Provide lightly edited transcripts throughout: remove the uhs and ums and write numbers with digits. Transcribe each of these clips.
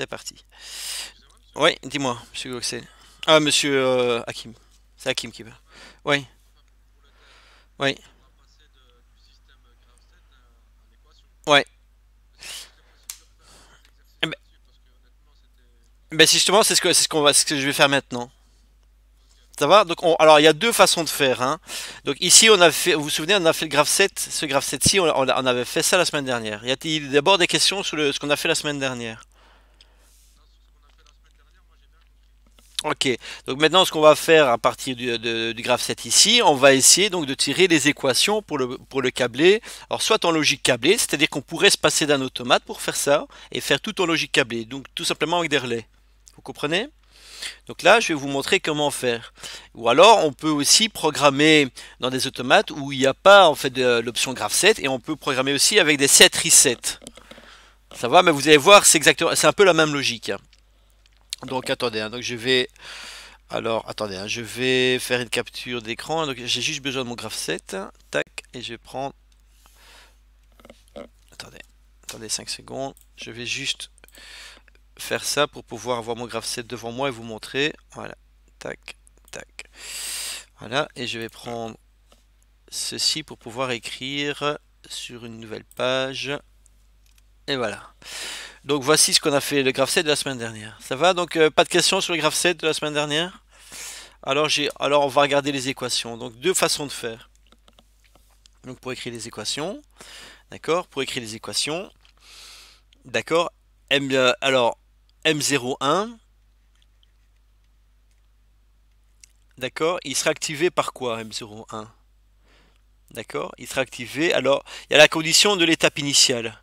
c'est parti. Oui, dis-moi, monsieur Goxel. Ah, monsieur Hakim. C'est Hakim qui veut. Oui, oui, ouais. Eh ben, si justement, c'est ce que je vais faire maintenant. Ça va? Donc, alors, il y a deux façons de faire, hein. Donc, ici, on a fait, vous vous souvenez, on a fait le graphe 7. Ce graphe 7-ci, on avait fait ça la semaine dernière. Y a-t-il d'abord des questions sur ce qu'on a fait la semaine dernière? Ok, donc maintenant ce qu'on va faire à partir du graphe 7 ici, on va essayer donc de tirer les équations pour le câblé. Alors soit en logique câblée, c'est-à-dire qu'on pourrait se passer d'un automate pour faire ça et faire tout en logique câblée, donc tout simplement avec des relais. Vous comprenez? Donc là, je vais vous montrer comment faire. Ou alors, on peut aussi programmer dans des automates où il n'y a pas en fait l'option graph 7 et on peut programmer aussi avec des set reset. Ça va, mais vous allez voir, c'est un peu la même logique, hein. Donc attendez, hein, donc je vais alors, attendez, hein, je vais faire une capture d'écran. Donc, j'ai juste besoin de mon graph 7. Tac, et je vais prendre. Attendez, attendez 5 secondes. Je vais juste faire ça pour pouvoir avoir mon graph 7 devant moi et vous montrer. Voilà, tac, tac. Voilà, et je vais prendre ceci pour pouvoir écrire sur une nouvelle page. Et voilà. Donc, voici ce qu'on a fait le graph 7 de la semaine dernière. Ça va? Donc, pas de questions sur le graph 7 de la semaine dernière? Alors on va regarder les équations. Donc, deux façons de faire. Donc pour écrire les équations, d'accord? Pour écrire les équations, d'accord? Alors M01, d'accord? Il sera activé par quoi M01? D'accord? Il sera activé. Alors, il y a la condition de l'étape initiale.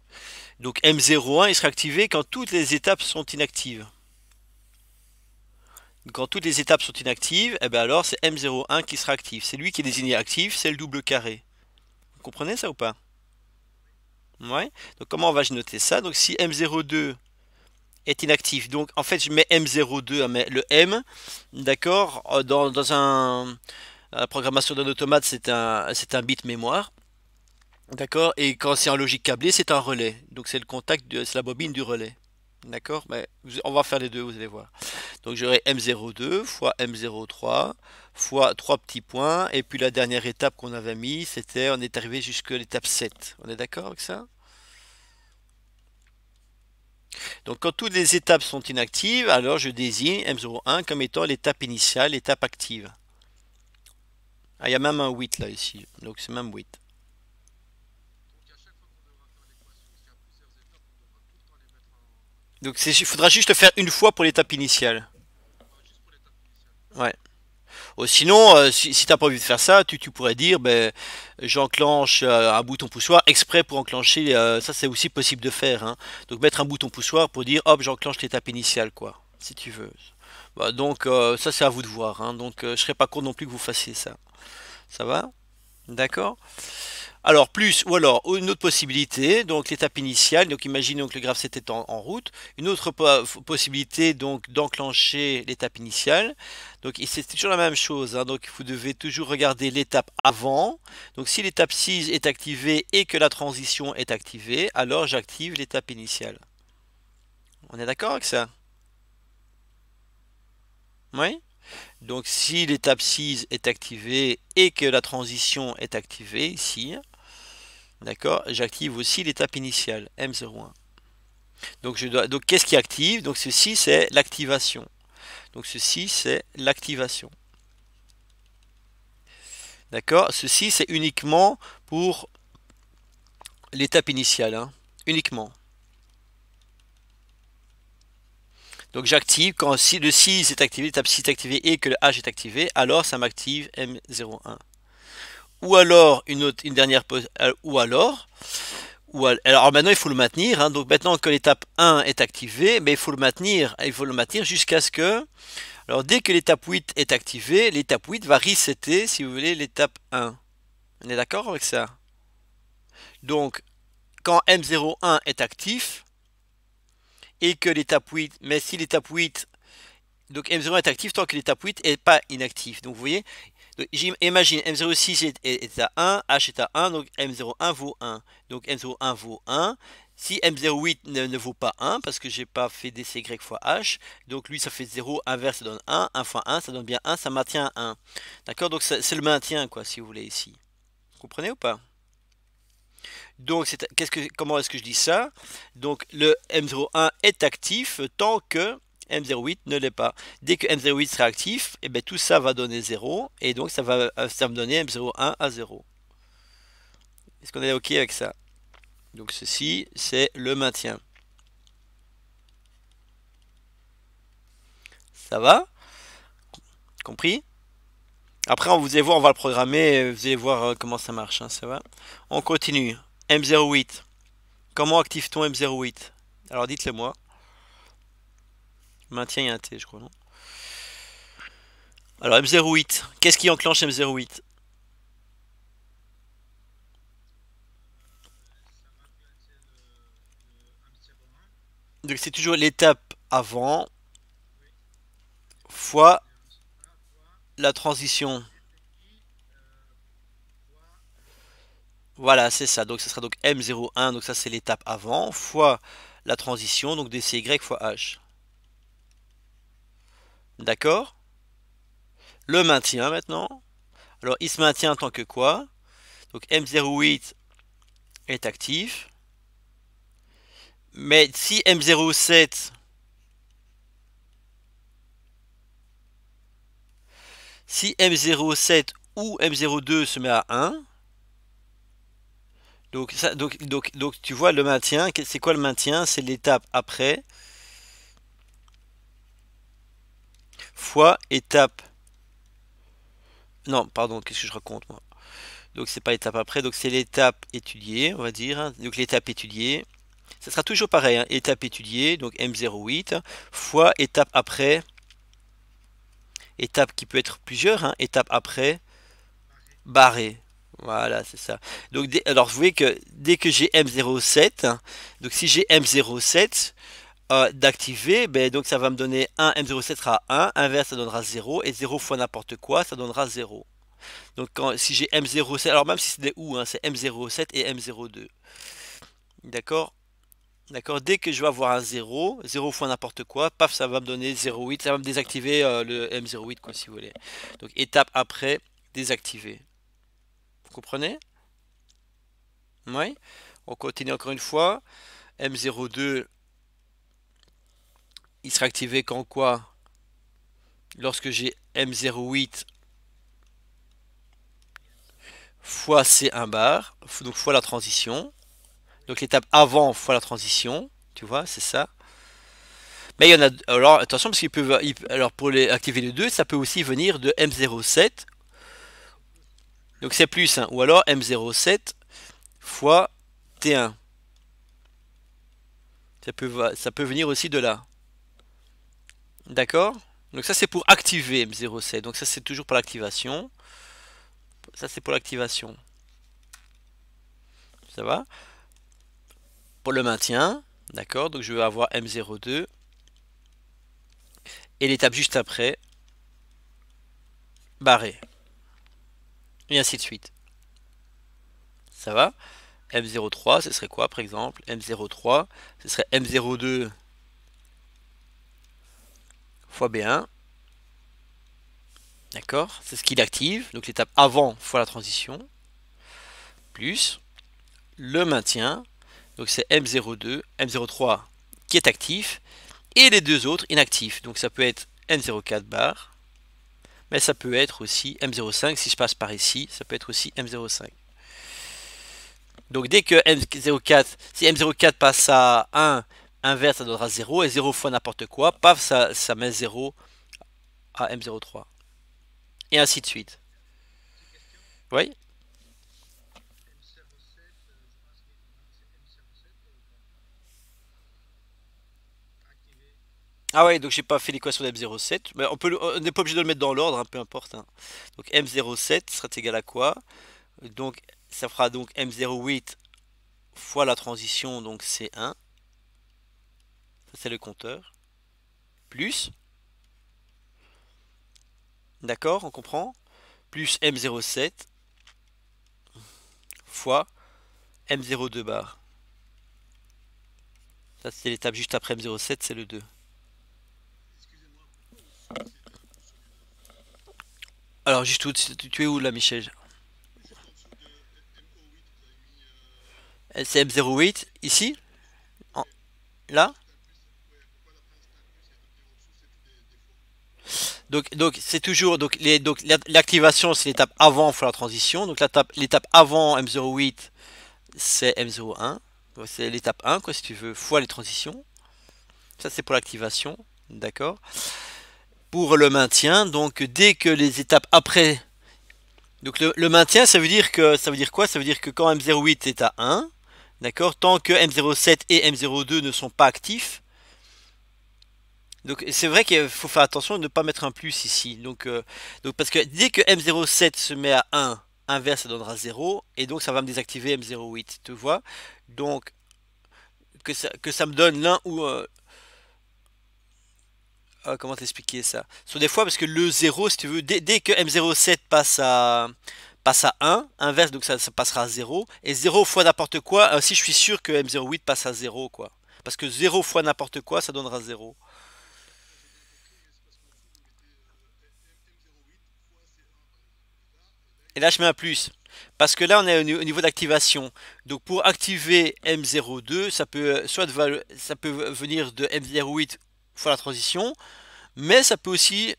Donc M01, il sera activé quand toutes les étapes sont inactives. Quand toutes les étapes sont inactives, eh bien alors c'est M01 qui sera actif. C'est lui qui est désigné actif, c'est le double carré. Vous comprenez ça ou pas? Ouais. Donc comment va-je noter ça? Donc si M02 est inactif. Donc en fait je mets M02, hein, mais le M, d'accord, dans la programmation d'un automate c'est un bit mémoire, d'accord, et quand c'est en logique câblée c'est un relais. Donc c'est le contact, c'est la bobine du relais. D'accord, mais on va faire les deux, vous allez voir. Donc j'aurai M02 fois M03 fois 3 petits points, et puis la dernière étape qu'on avait mis, c'était, on est arrivé jusqu'à l'étape 7. On est d'accord avec ça? Donc quand toutes les étapes sont inactives, alors je désigne M01 comme étant l'étape initiale, l'étape active. Ah, il y a même un 8 là ici, donc c'est même 8. Donc il faudra juste le faire une fois pour l'étape initiale. Ouais. Sinon, si t'as pas envie de faire ça, tu pourrais dire, ben, j'enclenche un bouton poussoir exprès pour enclencher. Ça, c'est aussi possible de faire, hein. Donc mettre un bouton poussoir pour dire, hop, j'enclenche l'étape initiale, quoi, si tu veux. Bah, donc ça, c'est à vous de voir, hein. Donc je serais pas contre non plus que vous fassiez ça. Ça va? D'accord? Alors, plus, ou alors, une autre possibilité, donc l'étape initiale, donc imaginons que le graphe 7 est en route. Une autre possibilité, donc, d'enclencher l'étape initiale. Donc, c'est toujours la même chose, hein, donc vous devez toujours regarder l'étape avant. Donc, si l'étape 6 est activée et que la transition est activée, alors j'active l'étape initiale. On est d'accord avec ça? Oui? Donc, si l'étape 6 est activée et que la transition est activée, ici, d'accord, j'active aussi l'étape initiale, M01. Donc qu'est-ce qui active? Donc ceci c'est l'activation. Donc ceci c'est l'activation. D'accord? Ceci c'est uniquement pour l'étape initiale, hein. Uniquement. Donc j'active quand si le 6 est activé, l'étape 6 est activée et que le H est activé, alors ça m'active M01. Ou alors une dernière ou alors maintenant il faut le maintenir, hein. Donc maintenant que l'étape 1 est activée, mais il faut le maintenir jusqu'à ce que. Alors dès que l'étape 8 est activée, l'étape 8 va resetter, si vous voulez, l'étape 1. On est d'accord avec ça? Donc quand M01 est actif et que l'étape 8, mais si l'étape 8, donc M01 est actif tant que l'étape 8 n'est pas inactif. Donc vous voyez, imagine M06 est à 1, H est à 1, donc M01 vaut 1. Donc M01 vaut 1. Si M08 ne vaut pas 1, parce que j'ai pas fait DCY fois H, donc lui ça fait 0, inverse ça donne 1, 1 fois 1 ça donne bien 1, ça maintient 1. D'accord? Donc c'est le maintien quoi si vous voulez ici. Vous comprenez ou pas? Donc comment est-ce que je dis ça? Donc le M01 est actif tant que M08 ne l'est pas. Dès que M08 sera actif, et bien tout ça va donner 0, et donc ça va me donner M01 à 0. Est-ce qu'on est OK avec ça? Donc ceci, c'est le maintien. Ça va? Compris? Après, vous allez voir, on va le programmer, vous allez voir comment ça marche, hein, ça va? On continue. M08. Comment active-t-on M08? Alors dites-le moi. Maintien et un T, je crois, non? Alors M08, qu'est-ce qui enclenche M08? Donc c'est toujours l'étape avant fois la transition. Voilà, c'est ça. Donc ce sera donc M01, donc ça c'est l'étape avant, fois la transition, donc DCY fois H. D'accord? Le maintien maintenant. Alors il se maintient en tant que quoi? Donc M08 est actif. Mais si M07 si M07 ou M02 se met à 1, donc tu vois le maintien, c'est quoi le maintien? C'est l'étape après fois étape. Non, pardon, qu'est-ce que je raconte moi? Donc c'est pas l'étape après, donc c'est l'étape étudiée, on va dire, hein. Donc l'étape étudiée, ça sera toujours pareil, hein. Étape étudiée, donc M08, fois étape après, étape qui peut être plusieurs, hein. Étape après, barré. Voilà, c'est ça. Donc, alors, vous voyez que dès que j'ai M07, hein, donc si j'ai M07 d'activer, ben, donc ça va me donner 1, M07 sera 1, inverse ça donnera 0, et 0 fois n'importe quoi, ça donnera 0. Donc si j'ai M07, alors même si c'est des OU, hein, c'est M07 et M02. D'accord? D'accord? Dès que je vais avoir un 0, 0 fois n'importe quoi, paf, ça va me donner 0,8, ça va me désactiver le M08, quoi, si vous voulez. Donc étape après, désactiver. Vous comprenez? Oui. On continue encore une fois. M02, il sera activé quand quoi? Lorsque j'ai M08 fois C1 bar, donc fois la transition. Donc l'étape avant fois la transition, tu vois, c'est ça. Mais il y en a, alors attention parce alors pour activer les deux, ça peut aussi venir de M07. Donc c'est plus, hein, ou alors M07 fois T1. Ça peut venir aussi de là. D'accord? Donc ça c'est pour activer M07. Donc ça c'est toujours pour l'activation. Ça c'est pour l'activation. Ça va? Pour le maintien, d'accord? Donc je vais avoir M02. Et l'étape juste après, barré. Et ainsi de suite. Ça va? M03, ce serait quoi par exemple? M03, ce serait M02 fois B1. D'accord? C'est ce qu'il active. Donc l'étape avant fois la transition. Plus le maintien. Donc c'est M02, M03 qui est actif. Et les deux autres inactifs. Donc ça peut être M04 bar. Mais ça peut être aussi M05. Si je passe par ici, ça peut être aussi M05. Donc dès que M04, si M04 passe à 1, inverse ça donnera 0. Et 0 fois n'importe quoi, paf, ça met 0 à M03. Et ainsi de suite. Oui? Ah ouais, donc j'ai pas fait l'équation de M07. Mais on n'est pas obligé de le mettre dans l'ordre, hein, peu importe, hein. Donc M07 sera égal à quoi? Donc ça fera donc M08 fois la transition, donc C1. Ça c'est le compteur. Plus, d'accord, on comprend? Plus M07 fois M02 bar. Ça, c'est l'étape juste après M07, c'est le 2. Alors, juste où, tu es où là, Michel? C'est M08, ici? En- Là? Donc c'est toujours donc l'activation c'est l'étape avant fois la transition. Donc l'étape avant M08 c'est M01. Donc, c'est l'étape 1 quoi si tu veux fois les transitions. Ça c'est pour l'activation, d'accord. Pour le maintien, donc dès que les étapes après donc le maintien ça veut dire quoi? Ça veut dire que quand M08 est à 1, d'accord, tant que M07 et M02 ne sont pas actifs. Donc c'est vrai qu'il faut faire attention de ne pas mettre un plus ici. Donc parce que dès que M07 se met à 1, inverse ça donnera 0 et donc ça va me désactiver M08, tu vois. Donc que ça me donne l'un ou comment t'expliquer ça? Sur des fois parce que le 0 si tu veux dès que M07 passe à 1, inverse donc ça passera à 0 et 0 fois n'importe quoi, si je suis sûr que M08 passe à 0 quoi. Parce que 0 fois n'importe quoi ça donnera 0. Et là, je mets un plus. Parce que là, on est au niveau d'activation. Donc, pour activer M02, ça peut ça peut venir de M08 fois la transition, mais ça peut aussi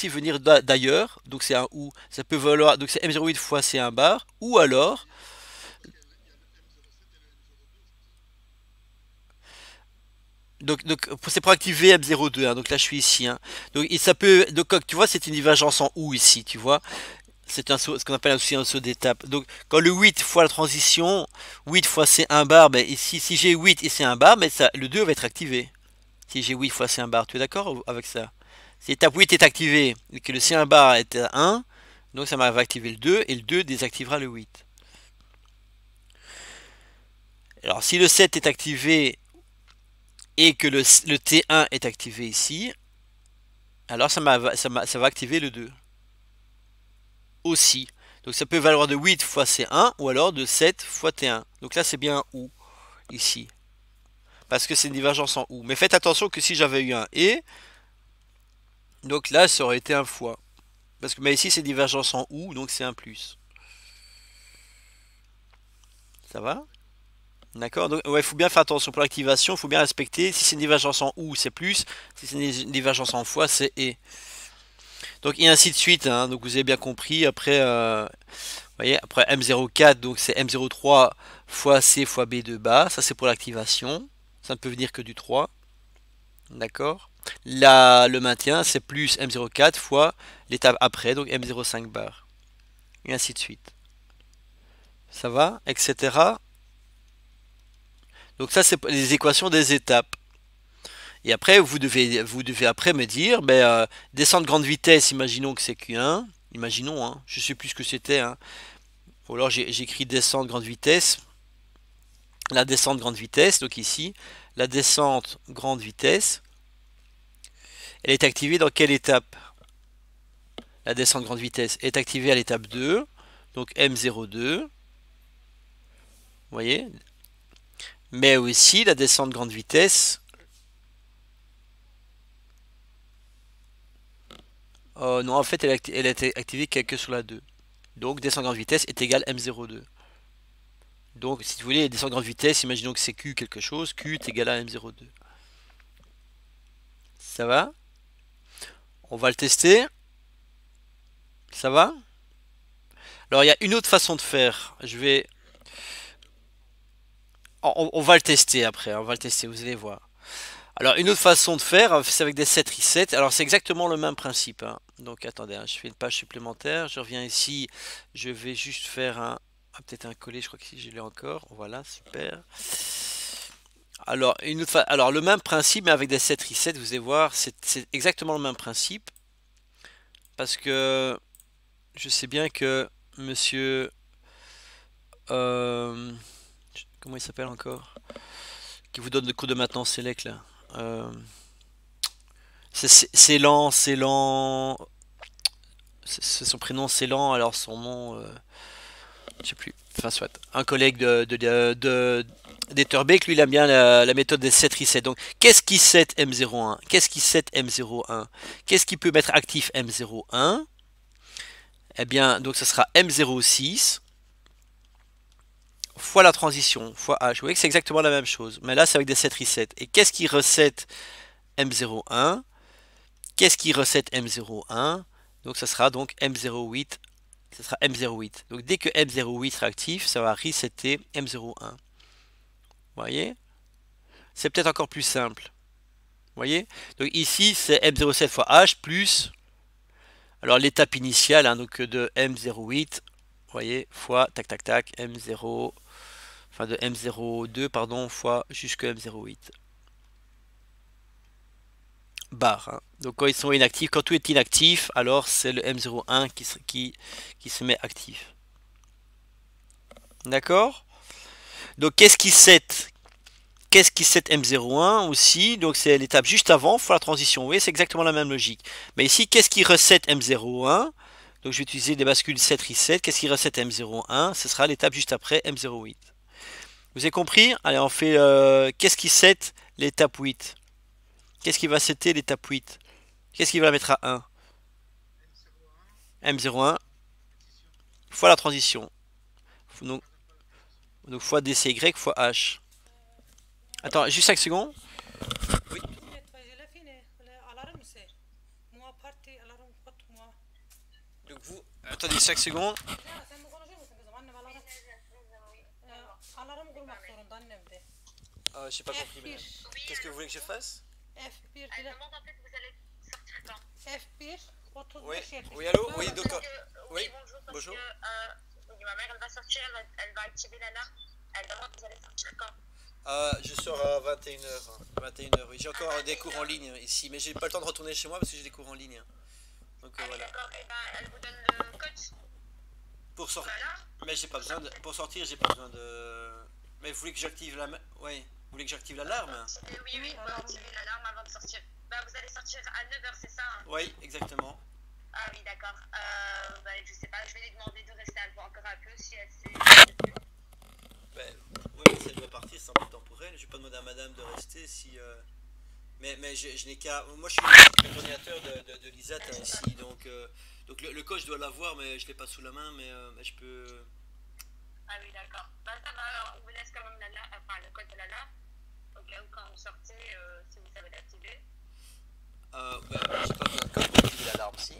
venir d'ailleurs. Donc, c'est un ou. Ça peut valoir, donc c'est M08 fois C1 bar, ou alors, donc c'est pour activer M02. Hein, donc là, je suis ici. Hein. Donc, ça peut, donc, tu vois, c'est une divergence en ou ici, tu vois. C'est ce qu'on appelle aussi un saut d'étape. Donc, quand le 8 fois la transition, 8 fois C1 bar, ben ici, si j'ai 8 et C1 bar, ben ça, le 2 va être activé. Si j'ai 8 fois C1 bar, tu es d'accord avec ça? Si l'étape 8 est activée et que le C1 bar est à 1, donc ça va activer le 2 et le 2 désactivera le 8. Alors, si le 7 est activé et que le T1 est activé ici, alors ça va activer le 2 aussi. Donc ça peut valoir de 8 fois C1 ou alors de 7 fois T1. Donc là, c'est bien OU ici. Parce que c'est une divergence en OU. Mais faites attention que si j'avais eu un et, donc là, ça aurait été un fois. Parce que mais ici, c'est divergence en OU, donc c'est un plus. Ça va? D'accord. Donc, ouais, il faut bien faire attention pour l'activation, il faut bien respecter. Si c'est une divergence en OU, c'est plus. Si c'est une divergence en fois, c'est et. Donc, et ainsi de suite. Hein. Donc, vous avez bien compris. Après, voyez, après M04, donc c'est M03 fois C fois B de bas. Ça, c'est pour l'activation. Ça ne peut venir que du 3. D'accord. Là, le maintien, c'est plus M04 fois l'étape après, donc M05 bar. Et ainsi de suite. Ça va, etc. Donc ça, c'est les équations des étapes. Et après, vous devez après me dire, ben, descente grande vitesse, imaginons que c'est Q1. Imaginons, hein, je sais plus ce que c'était. Hein. Ou alors j'écris descente grande vitesse. La descente grande vitesse, donc ici, la descente grande vitesse, elle est activée dans quelle étape? La descente grande vitesse est activée à l'étape 2, donc M02, vous voyez. Mais aussi la descente grande vitesse, non en fait elle est activée que sur la 2. Donc descente grande vitesse est égale M02. Donc si vous voulez descente grande vitesse, imaginons que c'est Q quelque chose, Q est égal à M02. Ça va? On va le tester. Ça va? Alors il y a une autre façon de faire. On va le tester après, on va le tester, vous allez voir. Alors, une autre façon de faire, c'est avec des set resets. Alors, c'est exactement le même principe. Hein. Donc, attendez, hein, je fais une page supplémentaire. Je reviens ici. Je vais juste faire peut-être un coller. Je crois que si je l'ai encore. Voilà, super. Alors, alors, le même principe, mais avec des set resets, vous allez voir, c'est exactement le même principe. Parce que je sais bien que monsieur. euh, comment il s'appelle encore? Qui vous donne le cours de maintenance select là. C'est lent, c'est lent. C'est son prénom, c'est lent, alors son nom. je sais plus, enfin soit, un collègue d'Etterbeek, lui il aime bien la méthode des set reset. Donc qu'est-ce qui set M01? Qu'est-ce qui set M01? Qu'est-ce qui peut mettre actif M01? Eh bien, donc ça sera M06 fois la transition, fois H. Vous voyez que c'est exactement la même chose, mais là c'est avec des set reset. Et qu'est-ce qui reset M01? Qu'est-ce qui reset M01? Donc ça sera donc M08. Ça sera M08. Donc dès que M08 sera actif, ça va resetter M01. Vous voyez? C'est peut-être encore plus simple. Vous voyez? Donc ici, c'est M07 fois H plus, alors l'étape initiale, hein, donc de M08, vous voyez, fois, tac, tac, tac, M0, enfin de M02, pardon, fois jusque M08. Barre. Hein. Donc quand ils sont inactifs, quand tout est inactif, alors c'est le M01 qui se met actif. D'accord? Donc qu'est-ce qui set? Qu'est-ce qui set M01 aussi? Donc c'est l'étape juste avant, fois la transition. Vous voyez, c'est exactement la même logique. Mais ici, qu'est-ce qui reset M01? Donc je vais utiliser des bascules set reset. Qu'est-ce qui reset M01? Ce sera l'étape juste après M08. Vous avez compris? Allez, on fait qu'est-ce qui set l'étape 8? Qu'est-ce qui va setter l'étape 8? Qu'est-ce qui va la mettre à 1? M01 fois la transition. Donc, fois DCY fois H. Attends, juste 5 secondes. Oui. Donc vous, attendez 5 secondes. J'ai pas compris, madame. Qu'est-ce que vous voulez que je fasse? Elle demande en fait, vous allez sortir quand? Oui, oui, allô? Oui, d'accord. Oui, bonjour. Ma mère, elle va sortir, elle va activer l'alarme. Elle demande, vous allez sortir quand? Je sors à 21h. 21h, oui. J'ai encore des cours en ligne ici, mais j'ai pas le temps de retourner chez moi parce que j'ai des cours en ligne. Donc voilà. D'accord, et ben, elle vous donne le code pour sortir. Mais j'ai pas besoin de. Pour sortir, j'ai pas besoin de. Mais vous voulez que j'active la. Oui. Vous voulez que j'active l'alarme? Oui, oui, vous activer l'alarme avant de sortir. Bah, vous allez sortir à 9h, c'est ça? Hein? Oui, exactement. Ah oui, d'accord. Bah, je sais pas, je vais lui demander de rester encore un peu si elle sait. Ben, oui, mais si elle doit partir, c'est un peu temporel. Je vais pas demander à madame de rester si. Mais je n'ai qu'à. Moi, je suis le coordinateur de l'ISAT hein, ici, donc le coach doit l'avoir, mais je l'ai pas sous la main, mais je peux. Ah oui, d'accord. Bah, ça va, on vous laisse quand même le code de l'alarme. Au cas où, quand vous sortez, si vous savez l'activer. Ben, j'ai pas besoin de code pour activer l'alarme, si.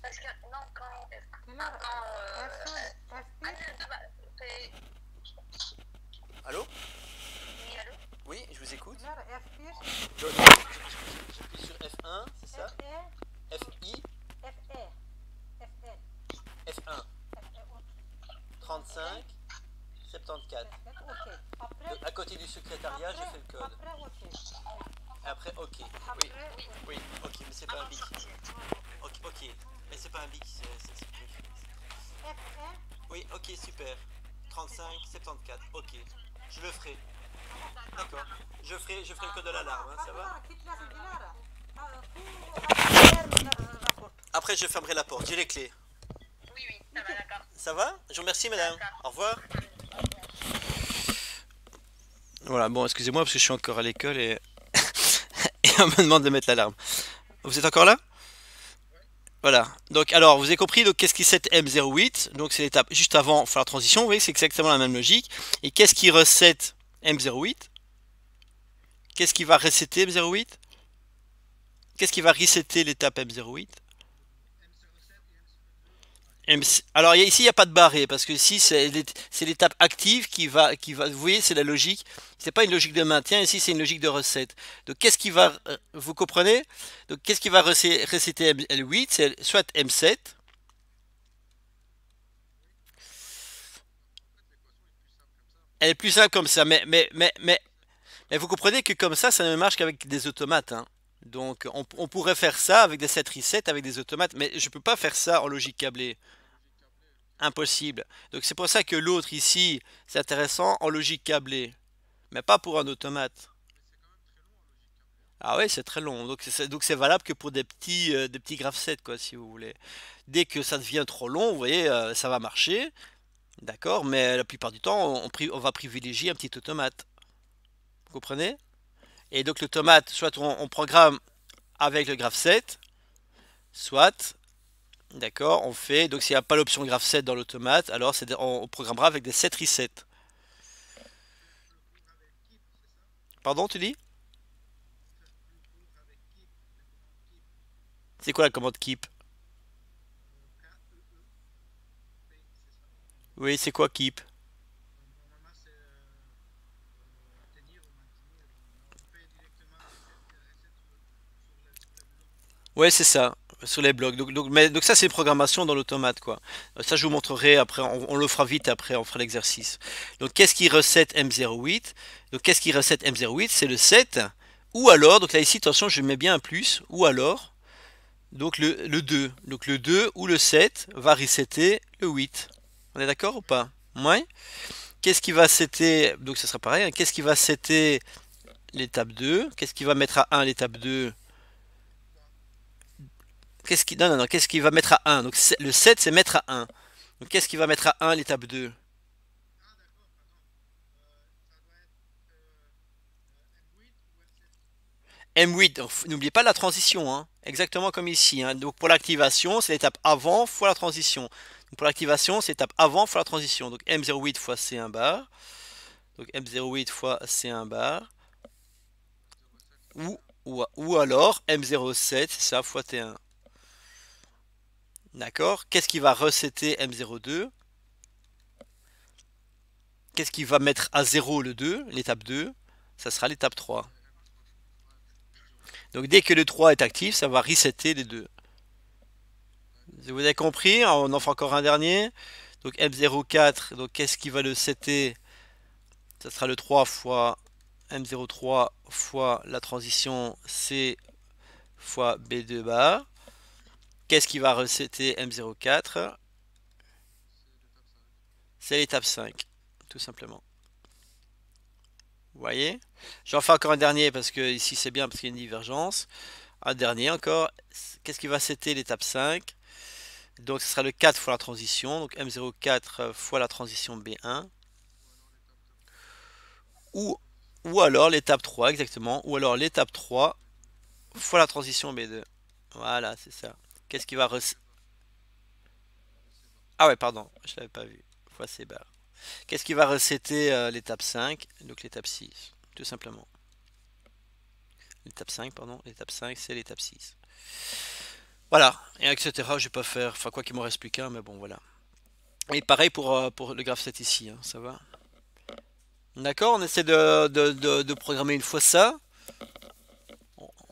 Parce que, non, quand. Allô? Oui, allô? Oui, je vous écoute. J'appuie sur F1, c'est ça? FI. F1. 35. 74. Donc, à côté du secrétariat, j'ai fait le code. Après, OK. Oui, oui, OK, mais c'est pas un bic. OK, mais c'est pas un bic. Oui, OK, super. 35, 74. OK, je le ferai. D'accord. Je ferai le code de l'alarme, hein, ça va? Après, je fermerai la porte. J'ai les clés. Oui, ça va, d'accord. Ça va? Je vous remercie, madame. Au revoir. Voilà, bon, excusez-moi parce que je suis encore à l'école et, et on me demande de mettre l'alarme. Vous êtes encore là? Voilà. Donc, alors, vous avez compris, donc qu'est-ce qui set M08? Donc, c'est l'étape juste avant faire la transition. Vous voyez, c'est exactement la même logique. Et qu'est-ce qui reset M08? Qu'est-ce qui va resetter M08? Qu'est-ce qui va resetter l'étape M08? Alors ici, il n'y a pas de barré, parce que ici, c'est l'étape active vous voyez, c'est la logique. C'est pas une logique de maintien, ici, c'est une logique de recette. Donc, qu'est-ce qui va, vous comprenez? Donc, qu'est-ce qui va resetter L8? C'est soit M7. Elle est plus simple comme ça, mais vous comprenez que comme ça ne marche qu'avec des automates. Hein. Donc, on pourrait faire ça avec des set reset, avec des automates, mais je peux pas faire ça en logique câblée. Impossible. Donc c'est pour ça que l'autre ici, c'est intéressant en logique câblée, mais pas pour un automate. Ah ouais, c'est très long. Donc c'est valable que pour des petits graph sets quoi, si vous voulez. Dès que ça devient trop long, vous voyez, ça va marcher, D'accord, mais la plupart du temps, on va privilégier un petit automate. Vous comprenez? Et donc l'automate, soit on programme avec le graph soit, d'accord, on fait, donc s'il n'y a pas l'option graph dans l'automate, alors on programmera avec des set reset. Pardon, tu dis? C'est quoi la commande keep? Oui, c'est quoi keep? Ouais, c'est ça, sur les blocs. Donc ça, c'est une programmation dans l'automate, quoi. Ça, je vous montrerai après, on le fera vite après, on fera l'exercice. Donc, qu'est-ce qui recette M08? Donc, qu'est-ce qui recette M08? C'est le set, ou alors, donc là, ici, attention, je mets bien un plus, ou alors, donc le 2. Donc, le 2 ou le 7 va resetter le 8. On est d'accord ou pas? Ouais. Qu'est-ce qui va setter, donc ce sera pareil, hein. Qu'est-ce qui va setter l'étape 2? Qu'est-ce qui va mettre à 1 l'étape 2? Non, non, non, qu'est-ce qui va mettre à 1? Donc le 7 c'est mettre à 1. Donc qu'est-ce qui va mettre à 1 l'étape 2? M8, donc, n'oubliez pas la transition, hein. Exactement comme ici, hein. Donc pour l'activation, c'est l'étape avant fois la transition. Donc pour l'activation, c'est l'étape avant fois la transition. Donc M08 fois C1 bar. Donc M08 fois C1 bar. Ou alors M07, c'est ça, fois T1. D'accord? Qu'est-ce qui va resetter M02? Qu'est-ce qui va mettre à 0 le 2, l'étape 2? Ça sera l'étape 3. Donc dès que le 3 est actif, ça va resetter les deux. Vous avez compris? On en fait encore un dernier. Donc M04, donc qu'est-ce qui va le setter? Ça sera le 3 fois M03 fois la transition C fois B2 bar. Qu'est-ce qui va resetter M04? C'est l'étape 5, tout simplement. Vous voyez? J'en fais encore un dernier parce que ici c'est bien parce qu'il y a une divergence. Un dernier encore. Qu'est-ce qui va setter l'étape 5? Donc ce sera le 4 fois la transition. Donc M04 fois la transition B1. Ou, ou alors l'étape 3 exactement. Ou alors l'étape 3 fois la transition B2. Voilà, c'est ça. Qu'est-ce qui va Ah ouais, pardon, je l'avais pas vu. Fois C bar. Qu'est-ce qui va resetter l'étape 5? Donc l'étape 6, tout simplement. L'étape 5, pardon. L'étape 5, c'est l'étape 6. Voilà, et etc. Je vais pas faire, enfin quoi qu'il m'en reste plus qu'un, mais bon voilà. Et pareil pour le graph set ici, hein, ça va. D'accord, on essaie de programmer une fois ça.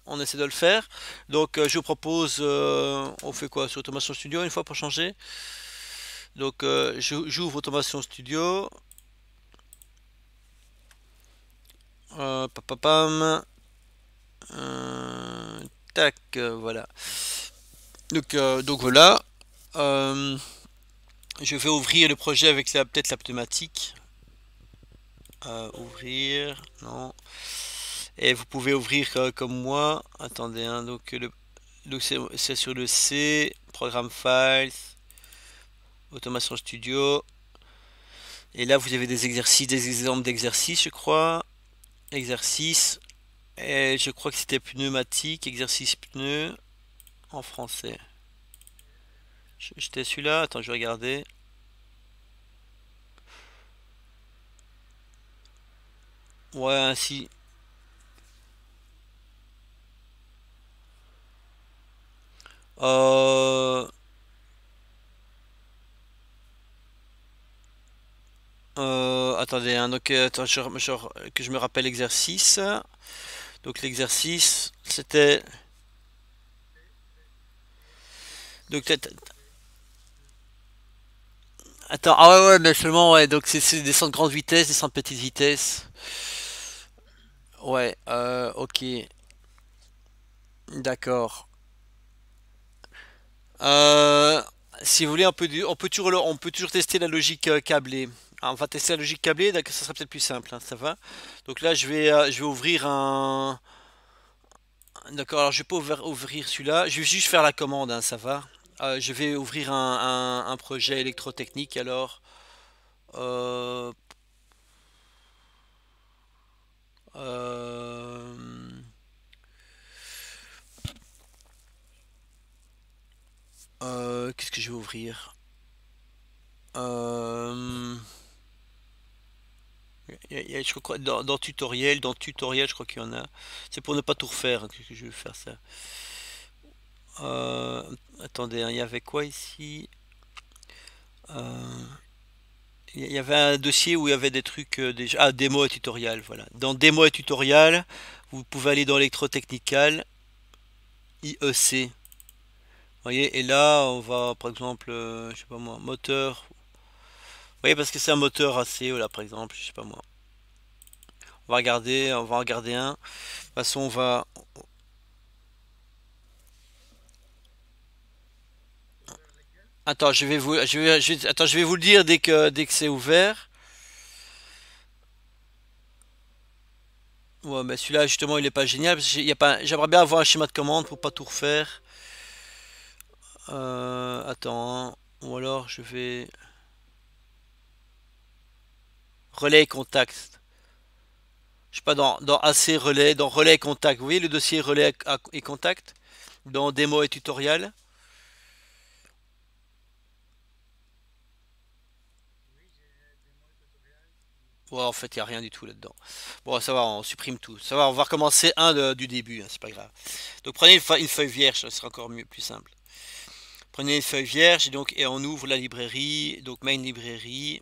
On essaie de le faire. Donc je vous propose, on fait quoi sur Automation Studio une fois pour changer. Donc j'ouvre Automation Studio. Papapam. Tac, voilà. Donc voilà. Euh, je vais ouvrir le projet avec peut-être la pneumatique. Ouvrir, non. Et vous pouvez ouvrir comme moi. Attendez, hein, donc c'est sur le C, Programme Files, Automation Studio. Et là, vous avez des exercices, des exemples d'exercices, je crois. Exercice. Et je crois que c'était pneumatique, exercice pneu en français. J'étais celui-là. Attends, je vais regarder. Ouais, ainsi. Euh, attendez, hein, donc attends, que je me rappelle l'exercice. Donc l'exercice, c'était. Donc attends, ah ouais, ouais, mais seulement, ouais, donc c'est descendre grande vitesse, descendre petite vitesse. Ouais, ok, d'accord. Euh, si vous voulez, on peut toujours tester la logique câblée. Ah, on va tester la logique câblée, d'accord, ça sera peut-être plus simple, hein, ça va. Donc là, je vais ouvrir un. D'accord, alors je vais pas ouvrir celui-là, je vais juste faire la commande, hein, ça va. Je vais ouvrir un projet électrotechnique alors. euh, euh, qu'est-ce que je vais ouvrir? Euh, je crois que dans tutoriel, je crois qu'il y en a. C'est pour ne pas tout refaire hein, que je vais faire ça. Euh, attendez, hein, il y avait quoi ici? Euh, il y avait un dossier où il y avait des trucs déjà. Ah, démo et tutoriel, voilà. Dans démo et tutoriel, vous pouvez aller dans électrotechnical, IEC. Vous voyez, et là, on va, par exemple, je sais pas moi, moteur. Vous voyez, parce que c'est un moteur AC, là, par exemple, je sais pas moi. On va regarder un. De toute façon, on va. Attends, attends, je vais vous le dire dès que c'est ouvert. Ouais, mais celui-là, justement, il est pas génial parce qu'il y a pas. J'aimerais bien avoir un schéma de commande pour pas tout refaire. Attends, hein. Ou alors je vais relais et contact. Je sais pas dans AC relais, dans relais et contact. Vous voyez le dossier relais et contact dans démo et tutoriel. Ouais, en fait, il n'y a rien du tout là-dedans. Bon, ça va, on supprime tout. Ça va, on va recommencer du début, hein, c'est pas grave. Donc prenez une feuille vierge, ça sera encore mieux, plus simple. Prenez une feuille vierge et on ouvre la librairie, donc main librairie.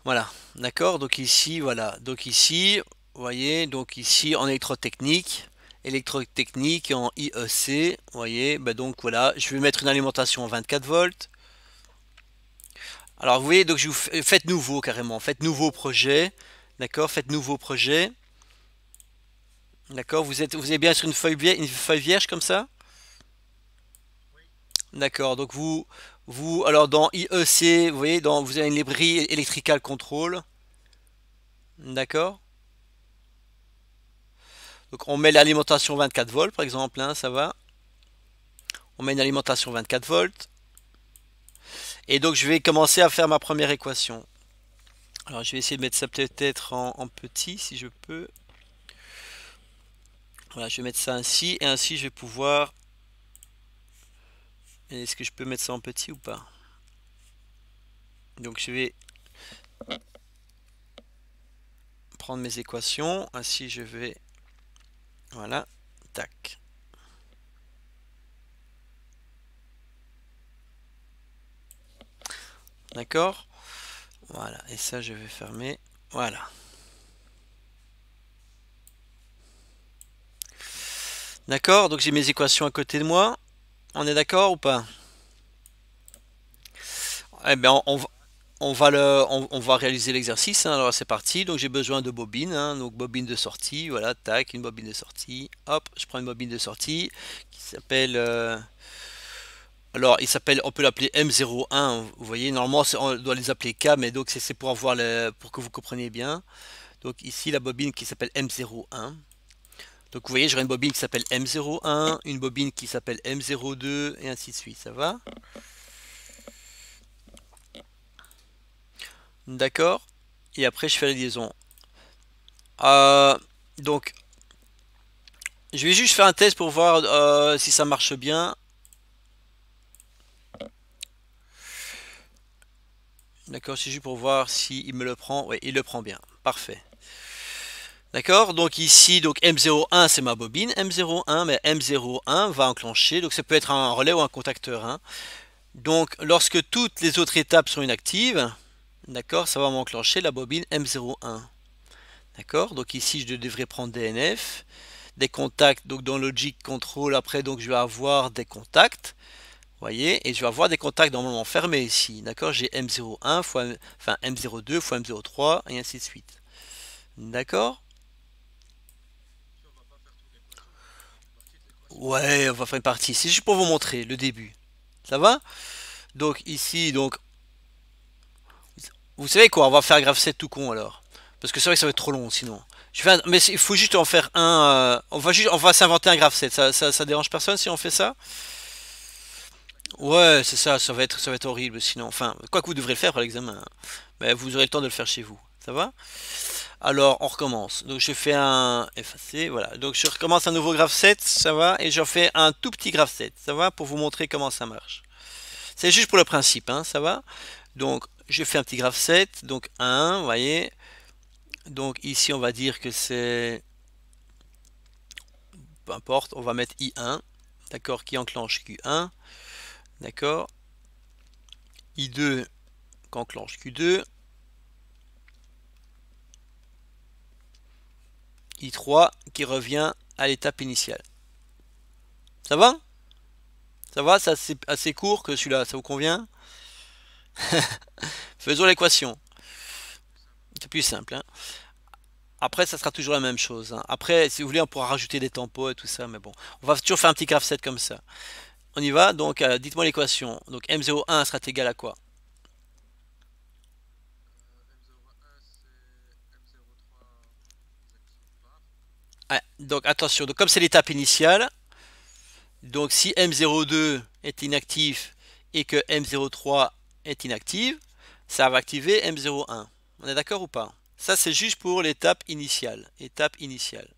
Voilà, d'accord. Donc ici, voilà. Donc ici, vous voyez, donc ici en électrotechnique en IEC, vous voyez. Ben donc voilà, je vais mettre une alimentation en 24 volts. Alors vous voyez, donc faites nouveau carrément, faites nouveau projet, d'accord, faites nouveau projet, d'accord. Vous êtes bien sur une feuille vierge comme ça, d'accord. Donc alors dans IEC, vous voyez, vous avez une librairie Electrical Control, d'accord. Donc on met l'alimentation 24 volts par exemple, hein, ça va. On met une alimentation 24 volts. Et donc je vais commencer à faire ma première équation. Alors je vais essayer de mettre ça peut-être en petit si je peux. Voilà, je vais mettre ça ainsi et ainsi je vais pouvoir. Est-ce que je peux mettre ça en petit ou pas? Donc je vais prendre mes équations. Ainsi je vais. Voilà. Tac. D'accord? Voilà. Et ça je vais fermer. Voilà. D'accord? Donc j'ai mes équations à côté de moi. On est d'accord ou pas? Eh bien, on va réaliser l'exercice, hein. Alors c'est parti. Donc j'ai besoin de bobines, hein. Donc bobine de sortie, voilà, tac, une bobine de sortie. Hop, je prends une bobine de sortie qui s'appelle. Alors il s'appelle, on peut l'appeler M01. Vous voyez, normalement on doit les appeler K, mais donc c'est pour avoir pour que vous compreniez bien. Donc ici la bobine qui s'appelle M01. Donc vous voyez, j'aurai une bobine qui s'appelle M01, une bobine qui s'appelle M02 et ainsi de suite. Ça va? D'accord? Et après je fais la liaison. Euh, donc je vais juste faire un test pour voir si ça marche bien. D'accord, c'est juste pour voir s'il me le prend. Oui, il le prend bien. Parfait. D'accord, donc ici, donc M01 c'est ma bobine, M01, mais M01 va enclencher, donc ça peut être un relais ou un contacteur, hein. Donc lorsque toutes les autres étapes sont inactives, d'accord, ça va m'enclencher la bobine M01. D'accord, donc ici je devrais prendre DNF, des contacts, donc dans Logic Control, après donc je vais avoir des contacts. Voyez, et je vais avoir des contacts normalement fermés ici. D'accord, j'ai M01 fois, enfin M02 fois M03 et ainsi de suite. D'accord. Ouais, on va faire une partie. C'est juste pour vous montrer le début. Ça va? Donc ici, donc vous savez quoi? On va faire graph 7 tout con alors. Parce que c'est vrai que ça va être trop long sinon. Mais il faut juste en faire un. On va s'inventer un graph set. Ça dérange personne si on fait ça? Ouais, c'est ça. Ça va être horrible sinon. Enfin, quoi que vous devrez le faire pour l'examen, hein. Mais vous aurez le temps de le faire chez vous. Ça va? Alors, on recommence. Donc, je fais un effacer. Voilà. Donc, je recommence un nouveau graph set. Ça va? Et j'en fais un tout petit graph set. Ça va? Pour vous montrer comment ça marche. C'est juste pour le principe, hein. Ça va? Donc, je fais un petit graph set. Donc, 1, vous voyez. Donc, ici, on va dire que c'est peu importe, on va mettre I1, d'accord, qui enclenche Q1, d'accord, I2 qui enclenche Q2, I3 qui revient à l'étape initiale. Ça va? Ça va? C'est assez court que celui-là, ça vous convient? Faisons l'équation. C'est plus simple, hein. Après, ça sera toujours la même chose, hein. Après, si vous voulez, on pourra rajouter des tempos et tout ça, mais bon. On va toujours faire un petit graph set comme ça. On y va, donc dites-moi l'équation. Donc M01 sera égal à quoi? Ah, donc attention, donc comme c'est l'étape initiale, donc si M02 est inactif et que M03 est inactive, ça va activer M01. On est d'accord ou pas? Ça c'est juste pour l'étape initiale. Étape initiale.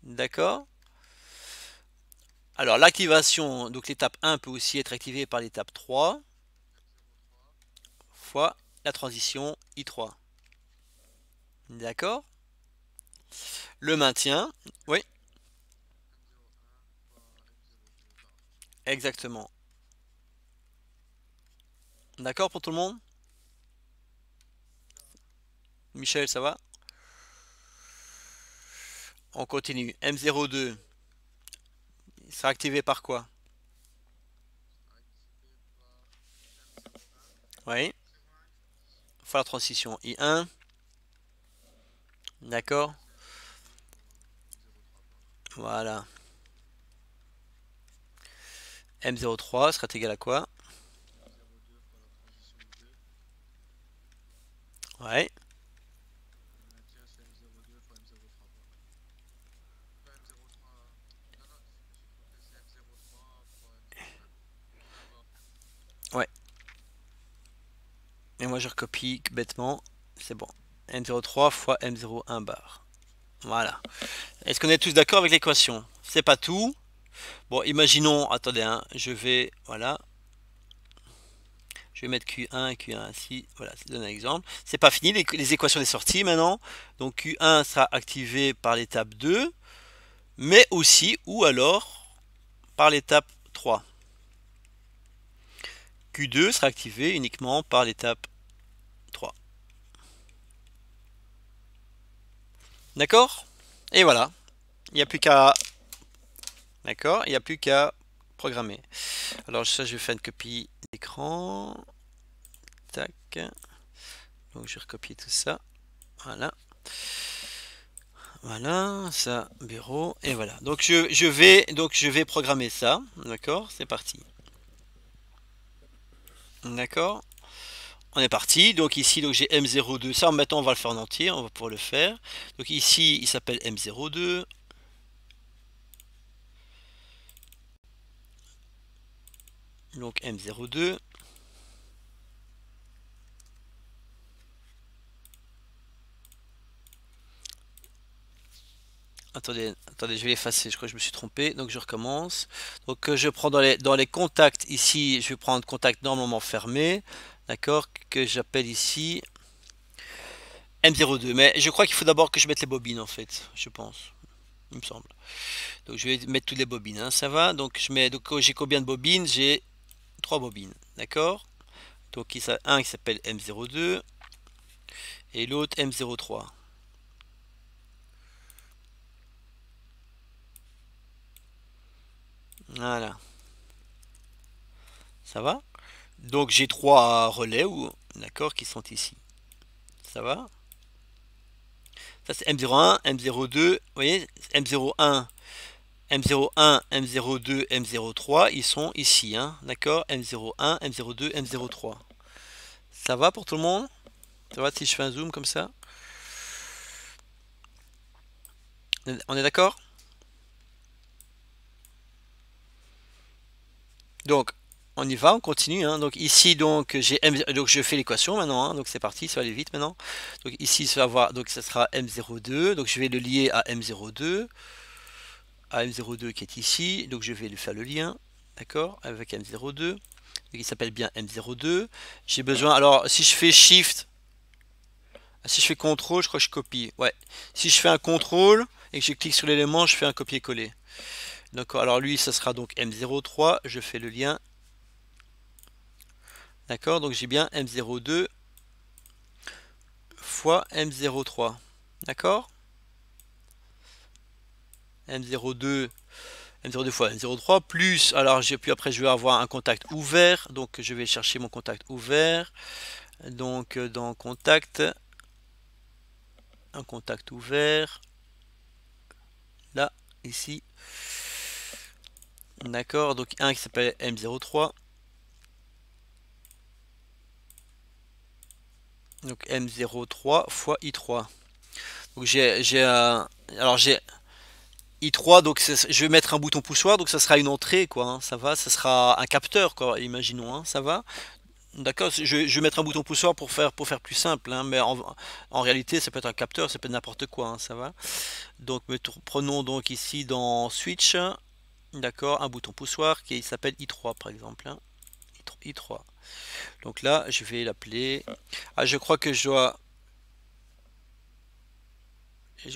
D'accord? Alors l'activation, donc l'étape 1 peut aussi être activée par l'étape 3 fois la transition I3. D'accord? Le maintien, oui, exactement. D'accord pour tout le monde? Michel, ça va? On continue. M02 sera activé par quoi? Oui. Fois la transition I1. D'accord. Voilà. M03 sera égal à quoi? Ouais. Ouais. Et moi je recopie bêtement. C'est bon. M03 fois M01 bar. Voilà. Est-ce qu'on est tous d'accord avec l'équation? C'est pas tout. Bon, imaginons, attendez, hein, je vais, voilà, je vais mettre Q1 et Q1 ici, voilà, c'est donne un exemple. C'est pas fini, les équations des sorties maintenant. Donc Q1 sera activé par l'étape 2, mais aussi, ou alors, par l'étape 3. Q2 sera activé uniquement par l'étape 3. D'accord? Et voilà. Il n'y a plus qu'à. D'accord? Il n'y a plus qu'à programmer. Alors ça, je vais faire une copie d'écran. Tac. Donc je vais recopier tout ça. Voilà. Voilà, ça, bureau, et voilà. Donc je vais programmer ça. D'accord? C'est parti. D'accord? On est parti. Donc ici, donc j'ai M02. Ça, maintenant, on va le faire en entier. On va pouvoir le faire. Donc ici, il s'appelle M02. Donc M02. Attendez, attendez, je vais l'effacer, je crois que je me suis trompé, donc je recommence. Donc je prends dans les contacts ici, je vais prendre contact normalement fermé, d'accord, que j'appelle ici M02. Mais je crois qu'il faut d'abord que je mette les bobines en fait, je pense, il me semble. Donc je vais mettre toutes les bobines, hein, ça va. Donc je mets, donc j'ai combien de bobines? J'ai 3 bobines, d'accord. Donc un qui s'appelle M02 et l'autre M03. Voilà, ça va. Donc j'ai 3 relais, d'accord, qui sont ici. Ça va? Ça c'est M01, M02, vous voyez, M01, M01, M02, M03, ils sont ici, hein, d'accord? M01, M02, M03. Ça va pour tout le monde? Ça va si je fais un zoom comme ça? On est d'accord? Donc, on y va, on continue, hein. Donc ici, donc j'ai M, donc je fais l'équation maintenant, hein. Donc c'est parti, ça va aller vite maintenant. Donc ici, ça va avoir, donc ça sera M02. Donc je vais le lier à M02, qui est ici. Donc je vais lui faire le lien, d'accord, avec M02. Donc il s'appelle bien M02. J'ai besoin, alors si je fais Shift, si je fais CTRL, je crois que je copie. Ouais. Si je fais un CTRL et que je clique sur l'élément, je fais un copier-coller. D'accord. Alors lui, ça sera donc M03. Je fais le lien. D'accord. Donc j'ai bien M02 fois M03. D'accord. M02, M02 fois M03 plus. Alors puis après je vais avoir un contact ouvert. Donc je vais chercher mon contact ouvert. Donc dans contact, un contact ouvert. Là, ici. D'accord. Donc un qui s'appelle M03. Donc M03 fois I3. Donc j'ai I3, donc je vais mettre un bouton poussoir, donc ça sera une entrée, quoi, hein, ça va, ça sera un capteur, quoi, imaginons, hein, ça va. D'accord, je vais mettre un bouton poussoir pour faire plus simple, hein, mais en réalité ça peut être un capteur, ça peut être n'importe quoi, hein, ça va. Donc prenons donc ici dans Switch, d'accord, un bouton poussoir qui s'appelle I3 par exemple, hein, I3. Donc là je vais l'appeler, ah je crois que je dois,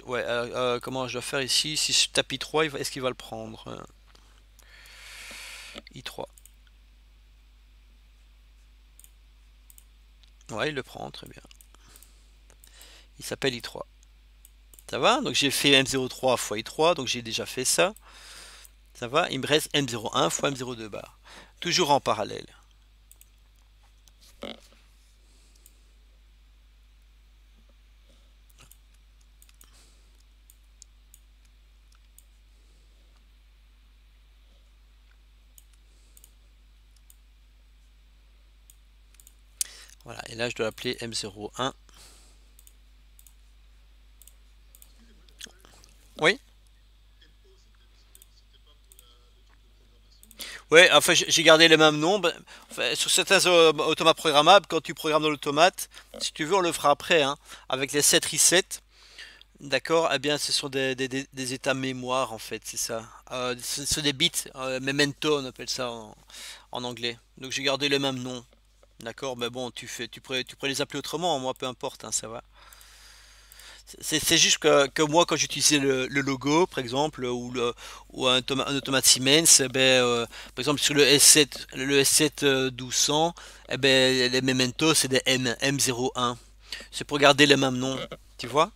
ouais, comment je dois faire ici, si je tape I3, est-ce qu'il va le prendre, I3. Ouais, il le prend, très bien. Il s'appelle I3. Ça va? Donc j'ai fait M03 fois I3, donc j'ai déjà fait ça. Ça va? Il me reste M01 fois M02 bar. Toujours en parallèle. Voilà, et là je dois appeler M01. Oui? Ouais, enfin j'ai gardé le même nombre. Enfin, sur certains automates programmables, quand tu programmes dans l'automate, si tu veux, on le fera après, hein, avec les 7 resets. D'accord, eh bien ce sont des états mémoire en fait, c'est ça. Ce sont des bits, memento on appelle ça en anglais. Donc j'ai gardé le même nom. D'accord, mais bon, tu pourrais les appeler autrement, moi peu importe, hein, ça va. C'est juste que moi, quand j'utilisais le logo, par exemple, ou un automate Siemens, eh ben, par exemple sur le S7 1200, eh ben, les mementos, c'est des M01. C'est pour garder le même nom, tu vois.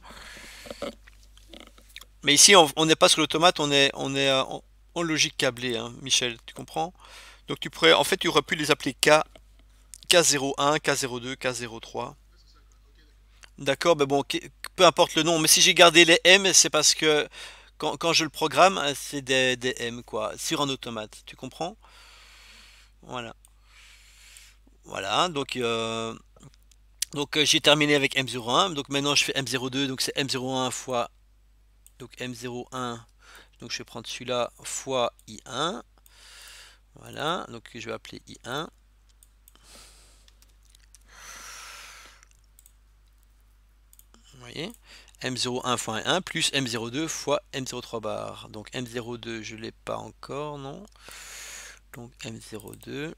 Mais ici, on n'est pas sur l'automate, on est en logique câblée, hein, Michel, tu comprends? Donc en fait, tu aurais pu les appeler K01, K02, K03. D'accord, mais bon, peu importe le nom. Mais si j'ai gardé les M, c'est parce que quand je le programme, c'est des M, quoi, sur un automate. Tu comprends? Voilà. Voilà, donc j'ai terminé avec M01. Donc maintenant, je fais M02. Donc c'est M01 fois. Donc M01. Donc je vais prendre celui-là fois I1. Voilà, donc je vais appeler I1. Vous voyez? M01 fois 1 plus M02 fois M03 bar. Donc M02, je ne l'ai pas encore, non? Donc M02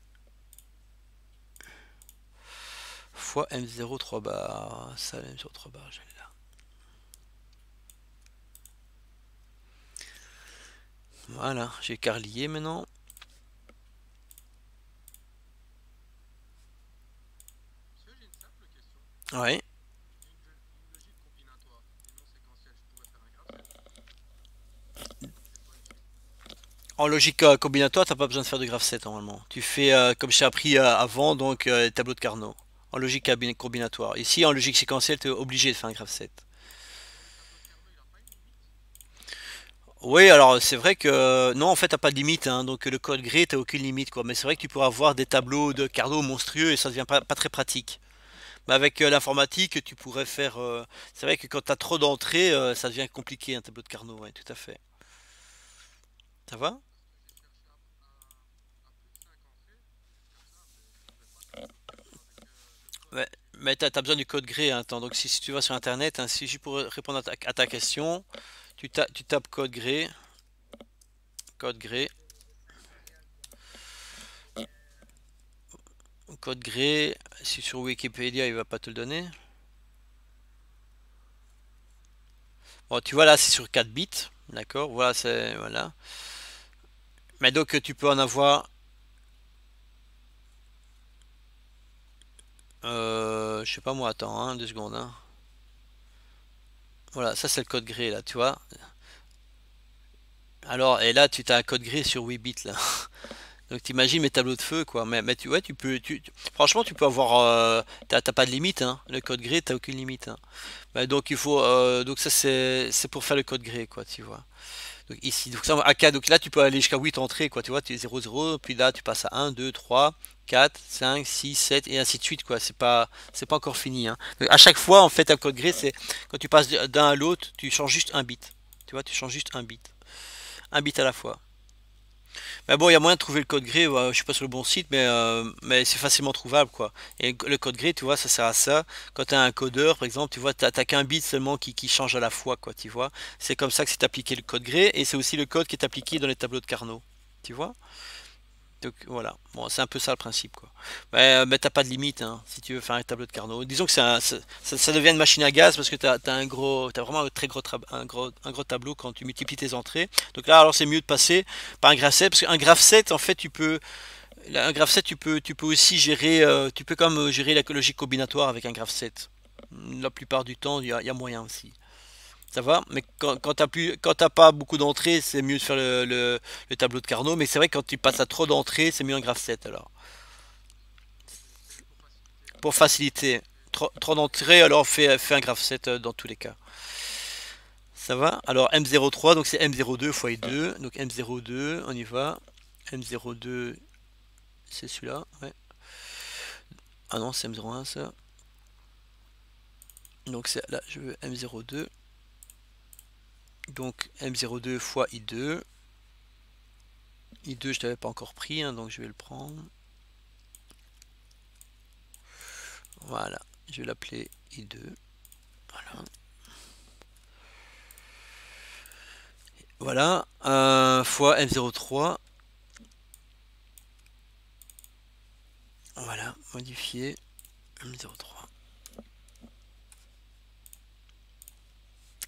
fois M03 bar. Ça, M03 bar, je l'ai là. Voilà, j'ai carlier maintenant. Ouais. En logique combinatoire, t'as pas besoin de faire de graph 7 normalement. Tu fais comme j'ai appris avant, donc tableau de Carnot. En logique combinatoire. Ici, en logique séquentielle, tu es obligé de faire un graph 7. Oui, alors c'est vrai que non, en fait, t'as pas de limite, hein, donc le code gris, t'as aucune limite, quoi. Mais c'est vrai que tu pourras avoir des tableaux de Carnot monstrueux et ça devient pas très pratique. Mais avec l'informatique, tu pourrais faire. C'est vrai que quand tu as trop d'entrées, ça devient compliqué un tableau de Carnot, ouais, tout à fait. Ça va? Ouais. Mais t'as besoin du code gré, hein, attends. Donc si tu vas sur Internet, hein, si je pourrais répondre à ta question, tu tapes code gré, code gré. Si sur Wikipédia, il va pas te le donner. Bon, tu vois là, c'est sur 4 bits, d'accord? Voilà, c'est voilà. Mais donc tu peux en avoir, je sais pas moi, attends, hein, 2 secondes, hein. Voilà, ça c'est le code gré là, tu vois. Alors, et là, tu as un code gré sur 8 bits là. Donc t'imagines mes tableaux de feu quoi. Mais tu, ouais, franchement, tu peux avoir, t'as pas de limite, hein. Le code gré, t'as aucune limite, hein. Bah, donc il faut, donc ça c'est pour faire le code gré quoi, tu vois. Donc ici, donc ça, AK, donc là tu peux aller jusqu'à 8 entrées quoi, tu vois, tu es 0, 0, puis là tu passes à 1, 2, 3, 4, 5, 6, 7 et ainsi de suite quoi. C'est pas encore fini, hein. Donc, à chaque fois en fait un code gré, c'est quand tu passes d'un à l'autre, tu changes juste un bit. Tu vois, tu changes juste un bit à la fois. Mais bon, il y a moyen de trouver le code gré, ouais, je suis pas sur le bon site, mais c'est facilement trouvable, quoi. Et le code gré, tu vois, ça sert à ça. Quand tu as un codeur, par exemple, tu vois, t'as qu'un bit seulement qui change à la fois, quoi, tu vois. C'est comme ça que c'est appliqué le code gré, et c'est aussi le code qui est appliqué dans les tableaux de Carnot. Tu vois? Donc voilà, bon, c'est un peu ça le principe, quoi. Mais t'as pas de limite, hein, si tu veux faire un tableau de Carnot. Disons que ça devient une machine à gaz parce que t'as vraiment un très un gros tableau quand tu multiplies tes entrées. Donc là, alors c'est mieux de passer par un graph set parce qu'un graph set, en fait, un graph set, tu peux aussi gérer, tu peux comme gérer la logique combinatoire avec un graph set. La plupart du temps, il y a moyen aussi. Ça va, mais quand t'as pas beaucoup d'entrées, c'est mieux de faire le tableau de Carnot. Mais c'est vrai que quand tu passes à trop d'entrées, c'est mieux un graph set alors. Pour faciliter. Trop d'entrées, alors fais un graph set dans tous les cas. Ça va? Alors M03, donc c'est M02 fois I2. Donc M02, on y va. M02, c'est celui-là. Ouais. Ah non, c'est M01 ça. Donc là, je veux M02. Donc M02 fois I2. I2, je t'avais pas encore pris, hein, donc je vais le prendre. Voilà, je vais l'appeler I2. Voilà. Voilà, fois M03. Voilà, modifier M03.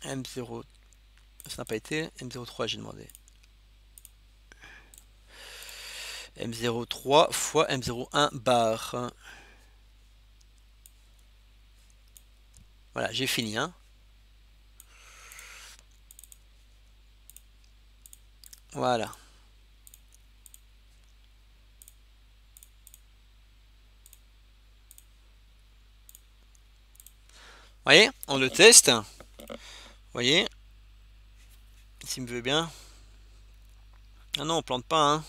M0, ça n'a pas été. M03, j'ai demandé. M03 fois M01 bar. Voilà, j'ai fini, hein. Voilà. Vous voyez, on le teste. Vous voyez, s'il me veut bien. Ah non, on plante pas, hein.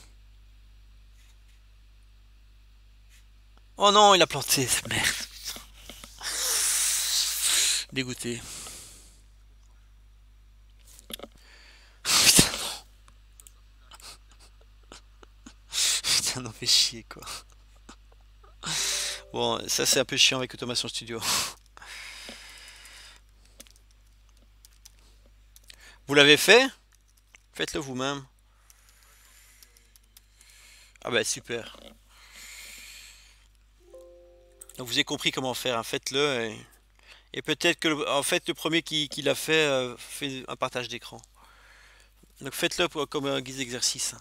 Oh non, il a planté, merde. Dégoûté. Putain, putain, non, fait chier, quoi. Bon, ça c'est un peu chiant avec Automation Studio. Vous l'avez fait? Faites-le vous-même. Ah bah super. Donc vous avez compris comment faire, hein. Faites-le. Et peut-être que en fait le premier qui l'a fait un partage d'écran. Donc faites-le comme un guise d'exercice.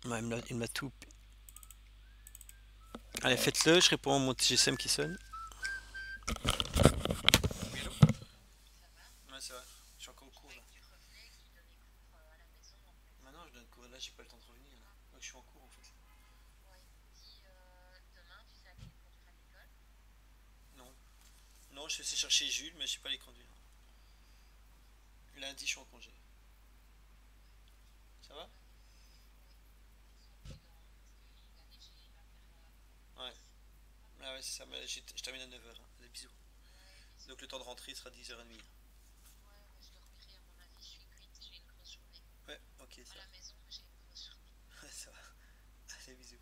Ouais, il m'a tout. Allez, faites-le, je réponds à mon GSM qui sonne. Oui, allô? Ouais, c'est vrai. Je suis encore au cours là. Maintenant, je donne cours. Là, j'ai pas le temps de revenir. Là. Donc, je suis en cours en fait. je vais essayer de chercher Jules, mais je sais pas les conduire. Lundi, je suis en congé. Ça va? Ouais. Ah ouais, c'est ça, mais je termine à 9h. Des bisous. Donc le temps de rentrer sera 10h30. Ouais, ok, ça. Ouais, ça va. Allez, bisous.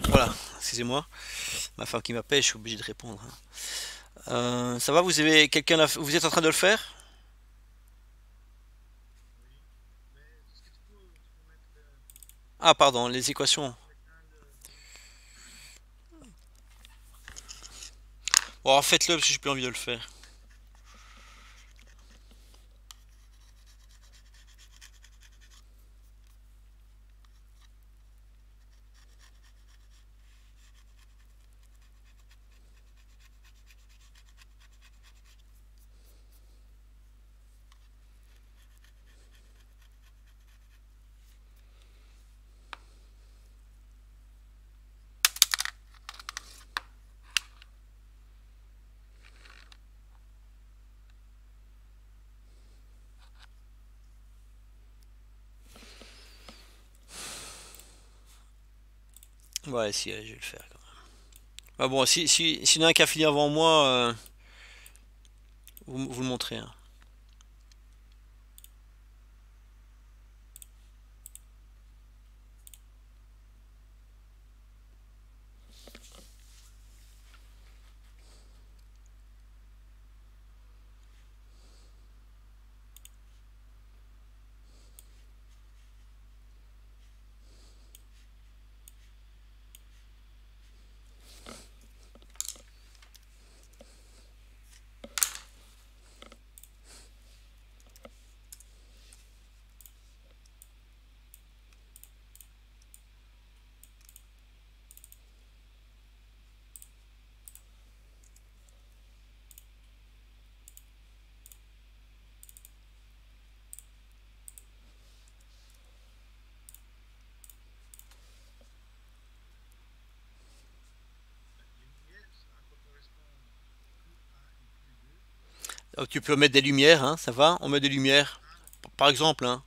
Voilà, excusez-moi. Ma femme qui m'appelle, je suis obligé de répondre, hein. Ça va, vous avez quelqu'un vous êtes en train de le faire? Ah, pardon, les équations. Bon, faites-le parce que j'ai plus envie de le faire. Ouais, si, allez, je vais le faire quand même. Ah bon, s'il y en a un qui a fini avant moi, vous le montrez, hein. Tu peux mettre des lumières, hein, ça va? On met des lumières, par exemple, hein.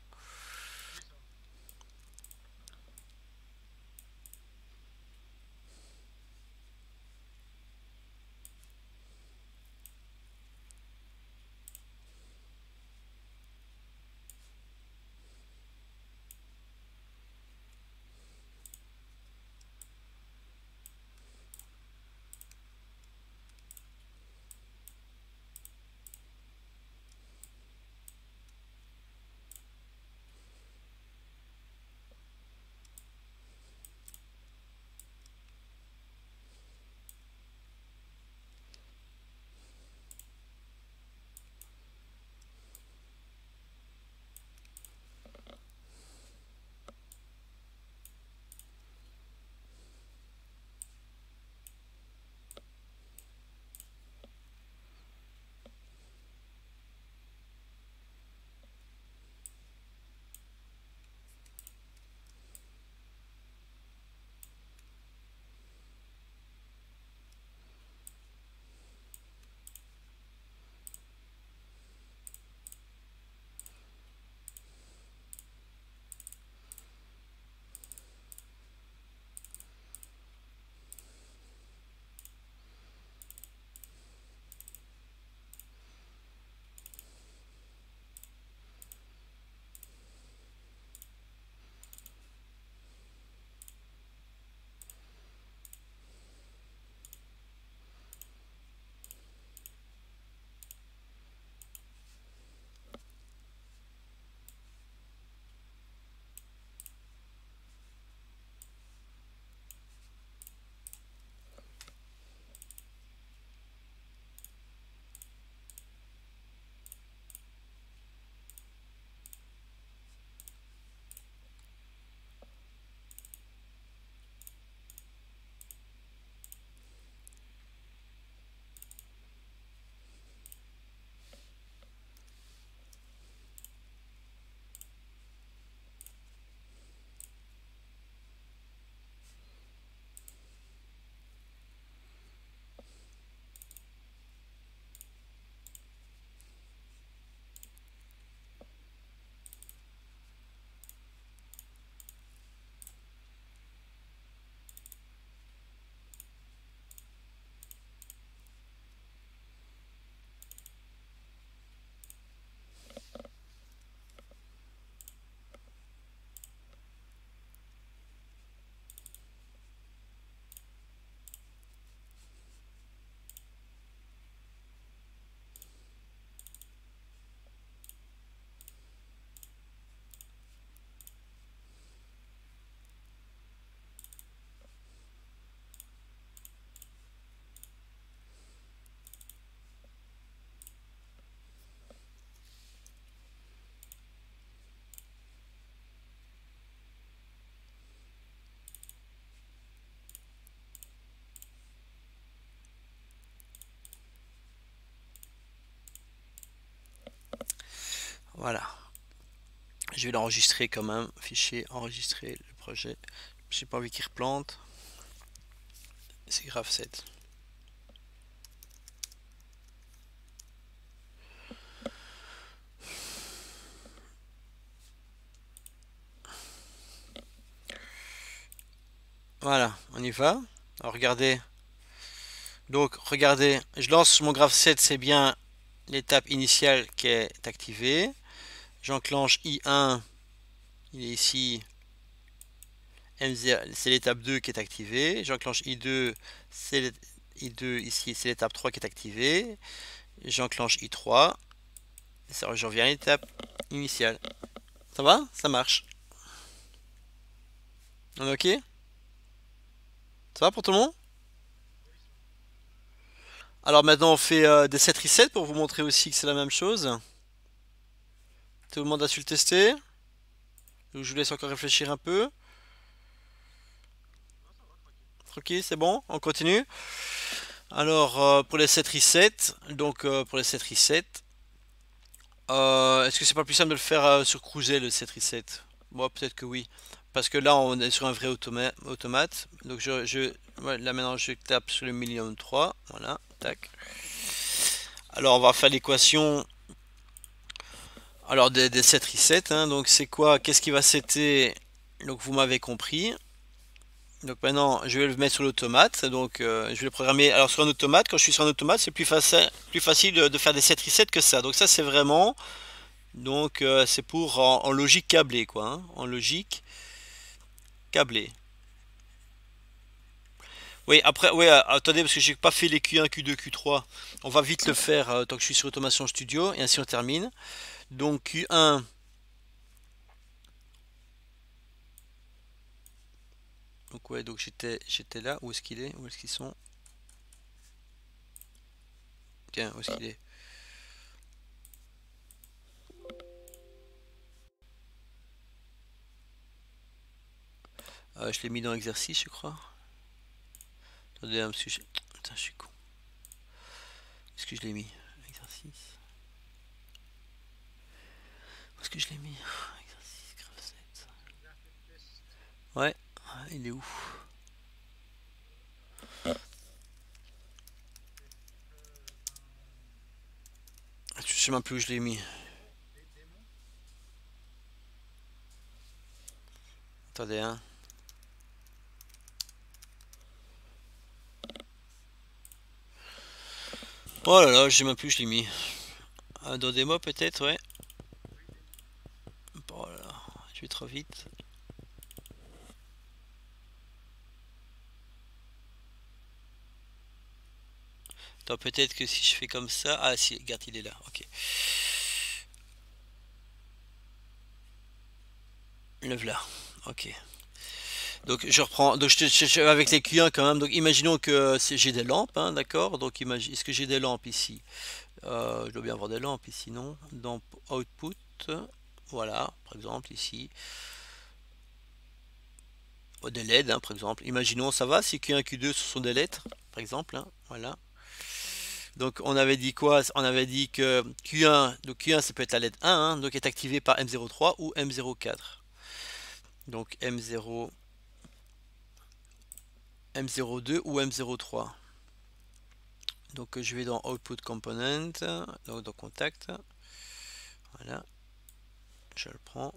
Voilà. Je vais l'enregistrer quand même. Fichier, enregistrer le projet. J'ai pas envie qu'il replante. C'est grave 7. Voilà, on y va. Alors regardez. Donc regardez, je lance mon graph 7, c'est bien l'étape initiale qui est activée. J'enclenche I1, il est ici. M0, c'est l'étape 2 qui est activée. J'enclenche I2, c'est I2 ici, c'est l'étape 3 qui est activée. J'enclenche I3. Je reviens à l'étape initiale. Ça va? Ça marche. On est ok? Ça va pour tout le monde? Alors maintenant on fait des set resets pour vous montrer aussi que c'est la même chose. Tout le monde a su le tester? Je vous laisse encore réfléchir un peu. Ok, c'est bon, on continue. Alors pour les set resets, donc pour les set resets, est-ce que c'est pas plus simple de le faire sur Cruiser le set reset? Bon, peut-être que oui. Parce que là on est sur un vrai automate. Donc ouais, là maintenant je tape sur le million 3. Voilà, tac. Alors on va faire l'équation alors des set resets. Hein. Donc c'est quoi? Qu'est-ce qui va setter? Donc vous m'avez compris. Donc maintenant, je vais le mettre sur l'automate. Donc je vais le programmer. Alors sur un automate, quand je suis sur un automate, c'est plus facile de faire des set resets que ça. Donc ça, c'est vraiment. Donc c'est pour en logique câblée, quoi. Hein, en logique câblée. Oui, après, oui, attendez, parce que j'ai pas fait les Q1, Q2, Q3. On va vite le faire tant que je suis sur Automation Studio, et ainsi on termine. Donc Q1. Donc ouais, donc j'étais là. Où est-ce qu'il est? Où est-ce qu'ils sont? Tiens, où est-ce qu'il est? Je l'ai mis dans exercice, je crois. Attendez, hein, parce que putain, je suis con. Est-ce que je l'ai mis? Exercice. Où est-ce que je l'ai mis? Exercice, graph 7. Ouais, il est où? Je sais même plus où je l'ai mis. Attendez, hein. Oh là là, je sais même plus où je l'ai mis. Dans des mots peut-être, ouais. Oh là là, je vais trop vite. Attends, peut-être que si je fais comme ça... Ah si, regarde, il est là, ok. Le voilà, ok. Donc je reprends, donc avec les Q1 quand même, donc imaginons que j'ai des lampes, hein, d'accord? Donc est-ce que j'ai des lampes ici? Je dois bien avoir des lampes ici, non? Dans Output, voilà, par exemple ici. Oh, des LED, hein, par exemple. Imaginons, ça va si Q1, Q2 ce sont des lettres, par exemple, hein, voilà. Donc on avait dit quoi? On avait dit que Q1, donc Q1 ça peut être la lettre 1, hein, donc est activé par M03 ou M04. Donc M0, M02 ou M03. Donc je vais dans Output Component, donc dans Contact. Voilà, je le prends.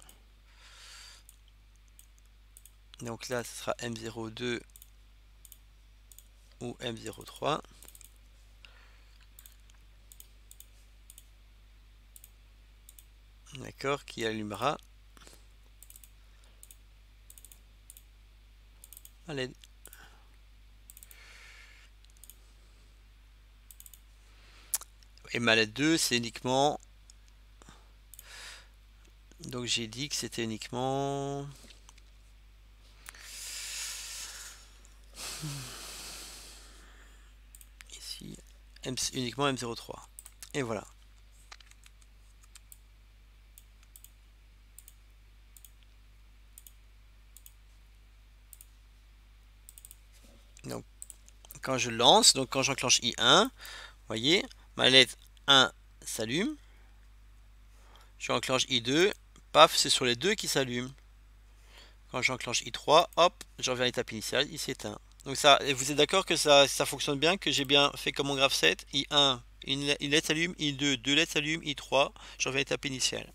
Donc là, ce sera M02 ou M03. D'accord, qui allumera à LED. Et ma LED 2, c'est uniquement... Donc j'ai dit que c'était uniquement... Ici, uniquement M03. Et voilà. Donc quand je lance, donc quand j'enclenche I1, voyez, ma LED 1 s'allume. J'enclenche I2, paf, c'est sur les deux qui s'allument. Quand j'enclenche I3, hop, je reviens à l'étape initiale, il s'éteint. Donc ça, et vous êtes d'accord que ça fonctionne bien, que j'ai bien fait comme mon graphe 7, I1, une LED s'allume, I2, deux LED s'allument, I3, je reviens à l'étape initiale.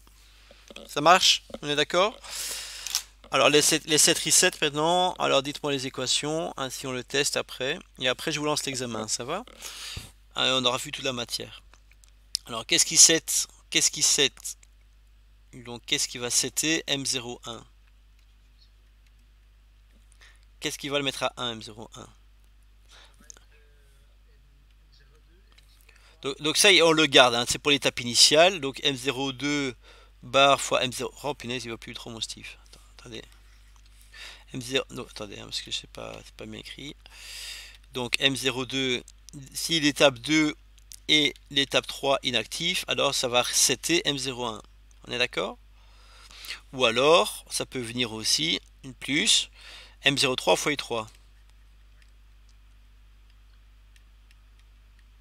Ça marche? On est d'accord? Alors les 7 resets maintenant, alors dites-moi les équations, ainsi on le teste après, et après je vous lance l'examen, ça va? On aura vu toute la matière. Alors qu'est-ce qui set? Qu'est-ce qui set? Donc qu'est-ce qui va setter M01? Qu'est-ce qui va le mettre à 1 M01? Donc ça on le garde, hein, c'est pour l'étape initiale, donc M02 bar fois M0. Oh punaise, il va plus trop mon Steve. Attendez. M0. Non, attendez, hein, parce que je sais pas, c'est pas bien écrit. Donc M02, si l'étape 2 et l'étape 3 inactif, alors ça va resetter M01. On est d'accord? Ou alors, ça peut venir aussi, une plus, M03 fois I3.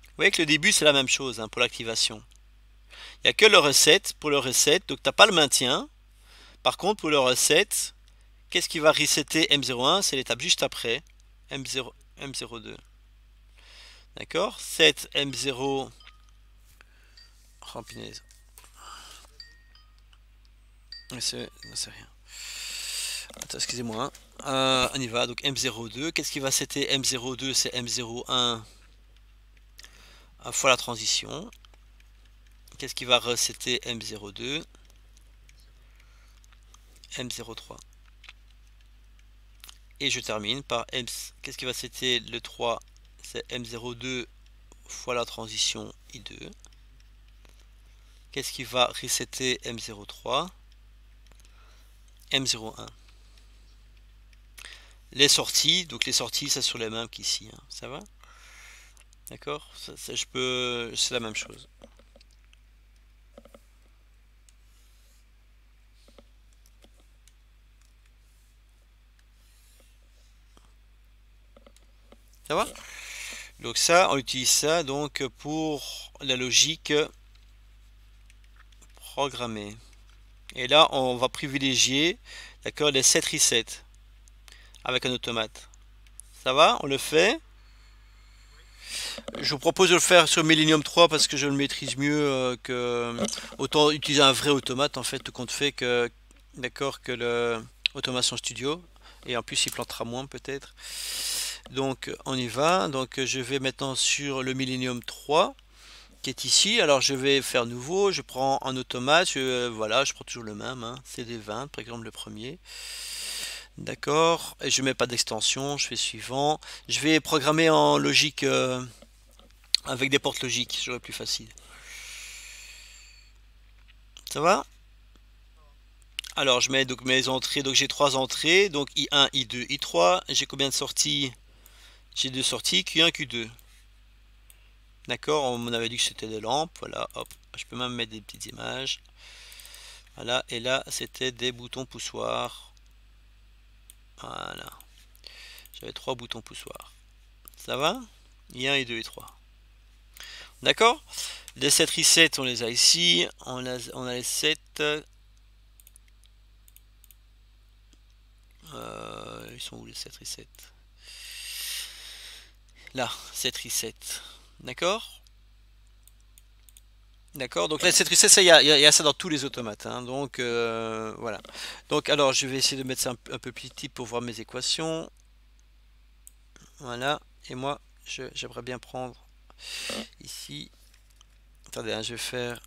Vous voyez que le début c'est la même chose, hein, pour l'activation. Il n'y a que le reset pour le reset, donc tu n'as pas le maintien. Par contre, pour le reset, qu'est-ce qui va resetter M01? C'est l'étape juste après, M0, M02. D'accord? 7 M0. Oh punaise. C'est rien. Attends, excusez-moi. On y va. Donc M02. Qu'est-ce qui va setter M02? C'est M01 fois la transition. Qu'est-ce qui va resetter M02? M03. Et je termine par M. Qu'est-ce qui va setter le 3? C'est M02 fois la transition I2. Qu'est-ce qui va resetter M03? M01. Les sorties, donc les sorties, ça sur les mêmes qu'ici, hein. Ça va? D'accord? Je peux. C'est la même chose. Ça va? Donc ça, on utilise ça donc pour la logique programmée. Et là, on va privilégier, d'accord, les 7 resets avec un automate. Ça va? On le fait. Je vous propose de le faire sur Millennium 3 parce que je le maîtrise mieux que autant utiliser un vrai automate en fait, tout compte fait que d'accord que le Automation Studio, et en plus il plantera moins peut-être. Donc on y va. Donc je vais maintenant sur le Millennium 3 qui est ici. Alors je vais faire nouveau, je prends un automate, voilà, je prends toujours le même, hein, CD20 par exemple le premier. D'accord, et je mets pas d'extension, je fais suivant. Je vais programmer en logique avec des portes logiques, j'aurais plus facile. Ça va? Alors je mets donc mes entrées, donc j'ai trois entrées, donc I1, I2, I3. J'ai combien de sorties? J'ai deux sorties, Q1, Q2. D'accord, on m'avait dit que c'était des lampes, voilà, hop. Je peux même mettre des petites images. Voilà, et là c'était des boutons poussoirs. Voilà. J'avais trois boutons poussoirs. Ça va? I1, I2, I3. D'accord? Les 7 resets, on les a ici. On a les 7. Ils sont où les 7 resets? Là, 7 resets. D'accord? D'accord, donc là, 7 resets, ça, y a ça dans tous les automates, hein. Donc, voilà. Donc, alors, je vais essayer de mettre ça un peu plus petit pour voir mes équations. Voilà. Et moi, j'aimerais bien prendre ici. Attendez, hein, je vais faire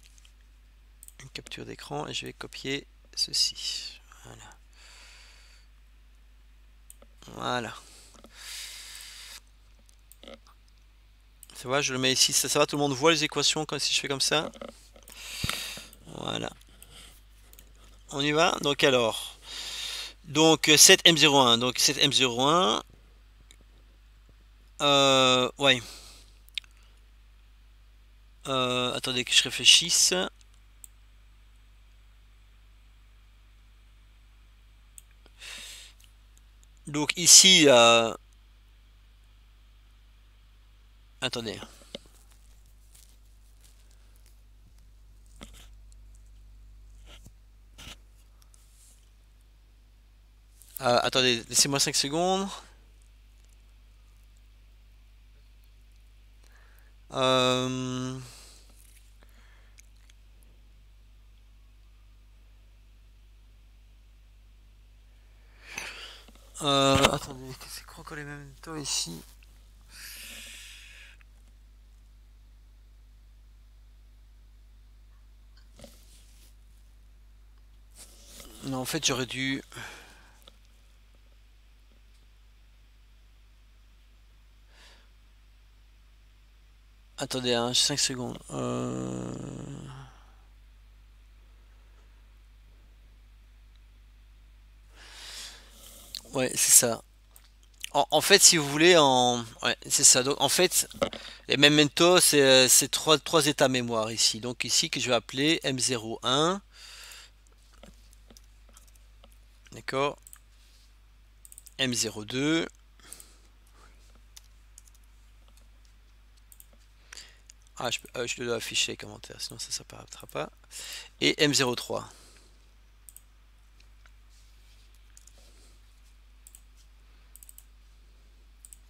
une capture d'écran et je vais copier ceci. Voilà. Voilà. Ça va, je le mets ici. Ça va, tout le monde voit les équations quand si je fais comme ça. Voilà. On y va. Donc alors. Donc 7M01. Donc 7M01. Ouais. Attendez que je réfléchisse. Donc ici, attendez. Attendez, laissez-moi 5 secondes. Euh, Attendez, c'est quoi encore les mêmes taux ici? Non, en fait, j'aurais dû. Attendez, 5 secondes. Ouais, c'est ça. En fait, si vous voulez, ouais, c'est ça. Donc, en fait, les Memento, c'est trois états mémoire ici. Donc, ici, que je vais appeler M01. D'accord? M02. Je dois afficher les commentaires, sinon ça s'apparaîtra pas. Et M03.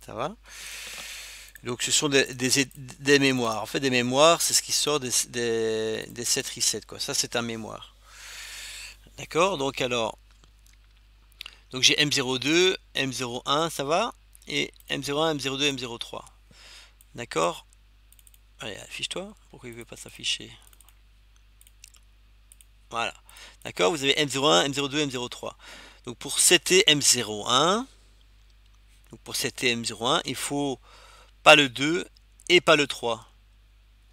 Ça va? Donc, ce sont des mémoires. En fait, des mémoires, c'est ce qui sort des 7 resets, quoi. Ça, c'est un mémoire. D'accord? Donc, alors, donc j'ai M02, M01, ça va? Et M01, M02, M03. D'accord? Allez, affiche-toi. Pourquoi il ne veut pas s'afficher? Voilà. D'accord? Vous avez M01, M02, M03. Donc, pour setter M01, donc pour setter M01, il faut pas le 2 et pas le 3.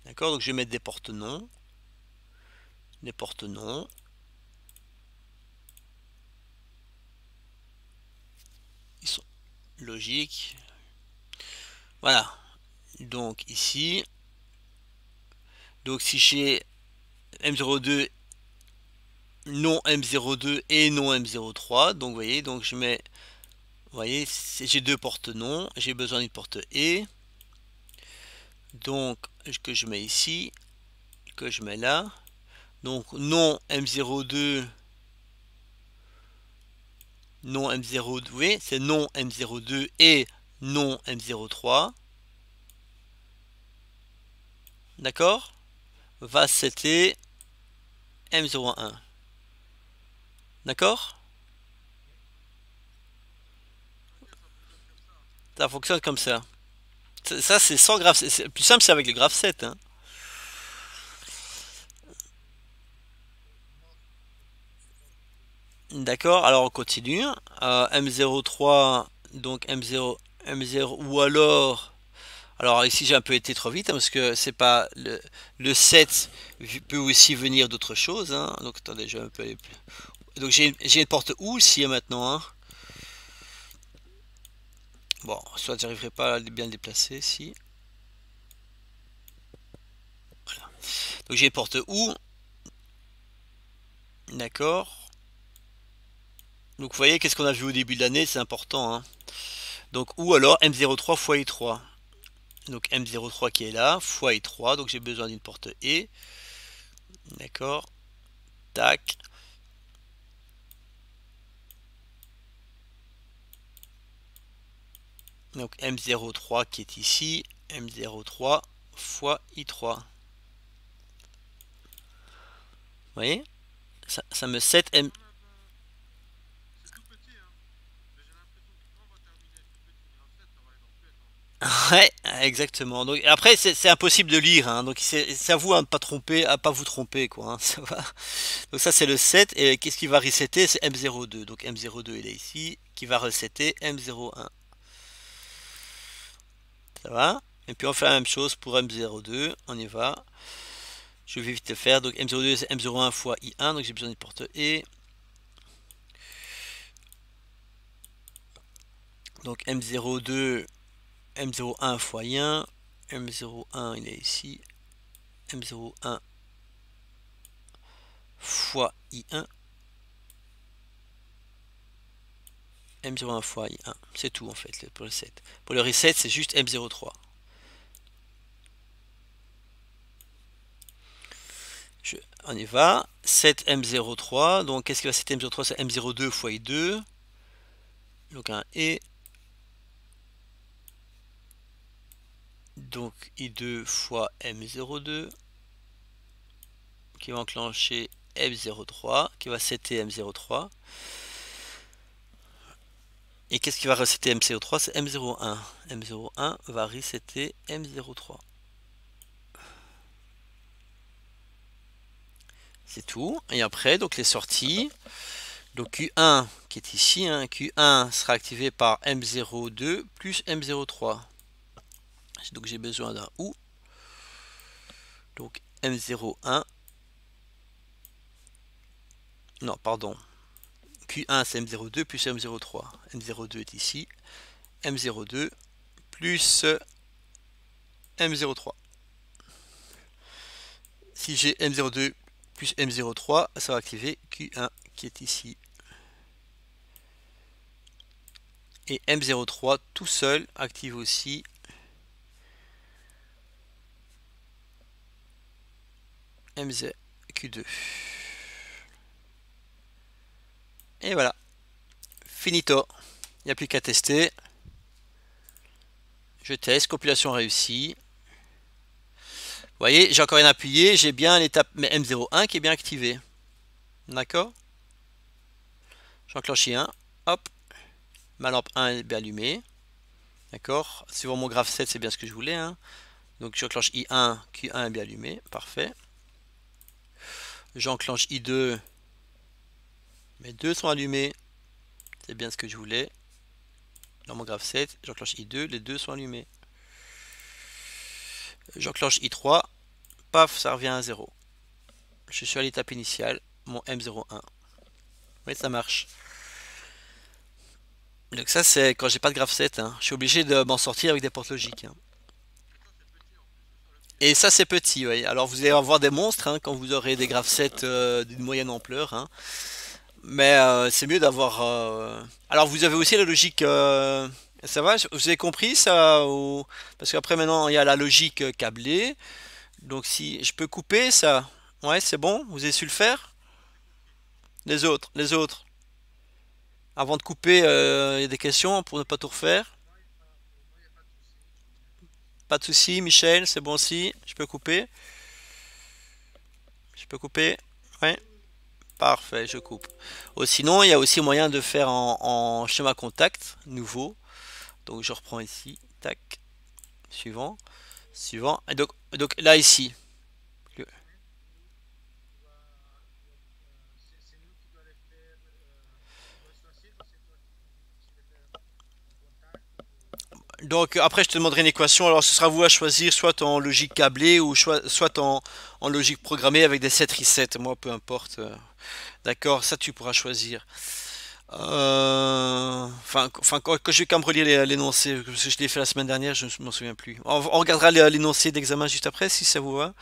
D'accord? Donc, je vais mettre des portes non. Des portes non. Ils sont logiques. Voilà. Donc ici, donc si j'ai M02, non M02 et non M03, donc vous voyez, donc je mets, vous voyez, j'ai deux portes non, j'ai besoin d'une porte et, donc que je mets ici, que je mets là, donc non M02, non M02, vous voyez, c'est non M02 et non M03, d'accord, va setter M01, d'accord. Ça fonctionne comme ça. Ça, c'est sans graphe. C'est plus simple, c'est avec le graphe 7. Hein. D'accord, alors on continue. M03, donc M0, ou alors ici j'ai un peu été trop vite hein, parce que c'est pas le 7 peut aussi venir d'autre chose. Hein. Donc attendez, je vais un peu aller plus. Donc j'ai une porte où ici maintenant. Hein. Bon, soit j'arriverai pas à bien le déplacer si. Voilà. Donc j'ai une porte où. D'accord. Donc vous voyez qu'est-ce qu'on a vu au début de l'année, c'est important. Hein. Donc ou alors M03 fois I3. Donc M03 qui est là, fois I3, donc j'ai besoin d'une porte E. D'accord. Tac. Donc M03 qui est ici, M03 fois I3. Vous voyez ça me set M. Ouais, exactement. Donc après c'est impossible de lire, hein. Donc c'est à vous hein, de pas tromper, à pas vous tromper quoi. Hein, ça va. Donc ça c'est le set et qu'est-ce qui va resetter? C'est M02. Donc M02 il est ici, qui va resetter M01. Ça va? Et puis on fait la même chose pour M02. On y va. Je vais vite le faire. Donc M02 c'est M01 fois I1. Donc j'ai besoin d'une porte E. Donc M02, M01 fois I1. M01 il est ici. M01 fois I1. M01 fois I1. C'est tout en fait pour le reset. Pour le reset c'est juste M03. On y va. 7 M03. Donc qu'est-ce qui va 7 M03? C'est M02 fois I2. Donc un et. Donc I2 fois M02 qui va enclencher M03 qui va setter M03. Et qu'est-ce qui va resetter MC03? C'est M01. M01 va resetter M03. C'est tout. Et après, donc les sorties. Donc Q1 qui est ici, hein, Q1 sera activé par M02 plus M03. Donc j'ai besoin d'un OU. Donc M01. Non, pardon. Q1 c'est M02 plus M03. M02 est ici. M02 plus M03. Si j'ai M02 plus M03, ça va activer Q1 qui est ici. Et M03 tout seul active aussi Q2. Et voilà. Finito. Il n'y a plus qu'à tester. Je teste. Compilation réussie. Vous voyez, j'ai encore rien appuyé. J'ai bien l'étape M01 qui est bien activée. D'accord. J'enclenche I1. Hop. Ma lampe 1 est bien allumée. D'accord. Suivant mon graphe 7, c'est bien ce que je voulais. Hein. Donc j'enclenche I1. Q1 est bien allumé. Parfait. J'enclenche I2. Mes deux sont allumés. C'est bien ce que je voulais. Dans mon graphe 7, j'enclenche I2. Les deux sont allumés. J'enclenche I3. Paf, ça revient à 0. Je suis à l'étape initiale. Mon M01. Oui, ça marche. Donc ça, c'est quand j'ai pas de graphe 7. Hein. Je suis obligé de m'en sortir avec des portes logiques. Hein. Et ça, c'est petit, oui. Alors, vous allez avoir des monstres hein, quand vous aurez des graphes 7 d'une moyenne ampleur. Hein. Mais c'est mieux d'avoir... Alors, vous avez aussi la logique... Ça va? Vous avez compris ça ou... Parce qu'après, maintenant, il y a la logique câblée. Donc, si je peux couper ça... Ouais, c'est bon? Vous avez su le faire? Les autres, les autres. Avant de couper, il y a des questions pour ne pas tout refaire. Pas de souci, Michel, c'est bon aussi. Je peux couper. Je peux couper. Ouais. Parfait, je coupe. Oh, sinon, il y a aussi moyen de faire en schéma contact nouveau. Donc je reprends ici. Tac. Suivant. Suivant. Et donc là ici. Donc après je te demanderai une équation. Alors ce sera vous à choisir soit en logique câblée ou soit en logique programmée avec des 7 resets. Moi peu importe. D'accord, ça tu pourras choisir. Enfin, quand je vais quand même relire l'énoncé, parce que je l'ai fait la semaine dernière, je ne m'en souviens plus. On regardera l'énoncé d'examen juste après, si ça vous va.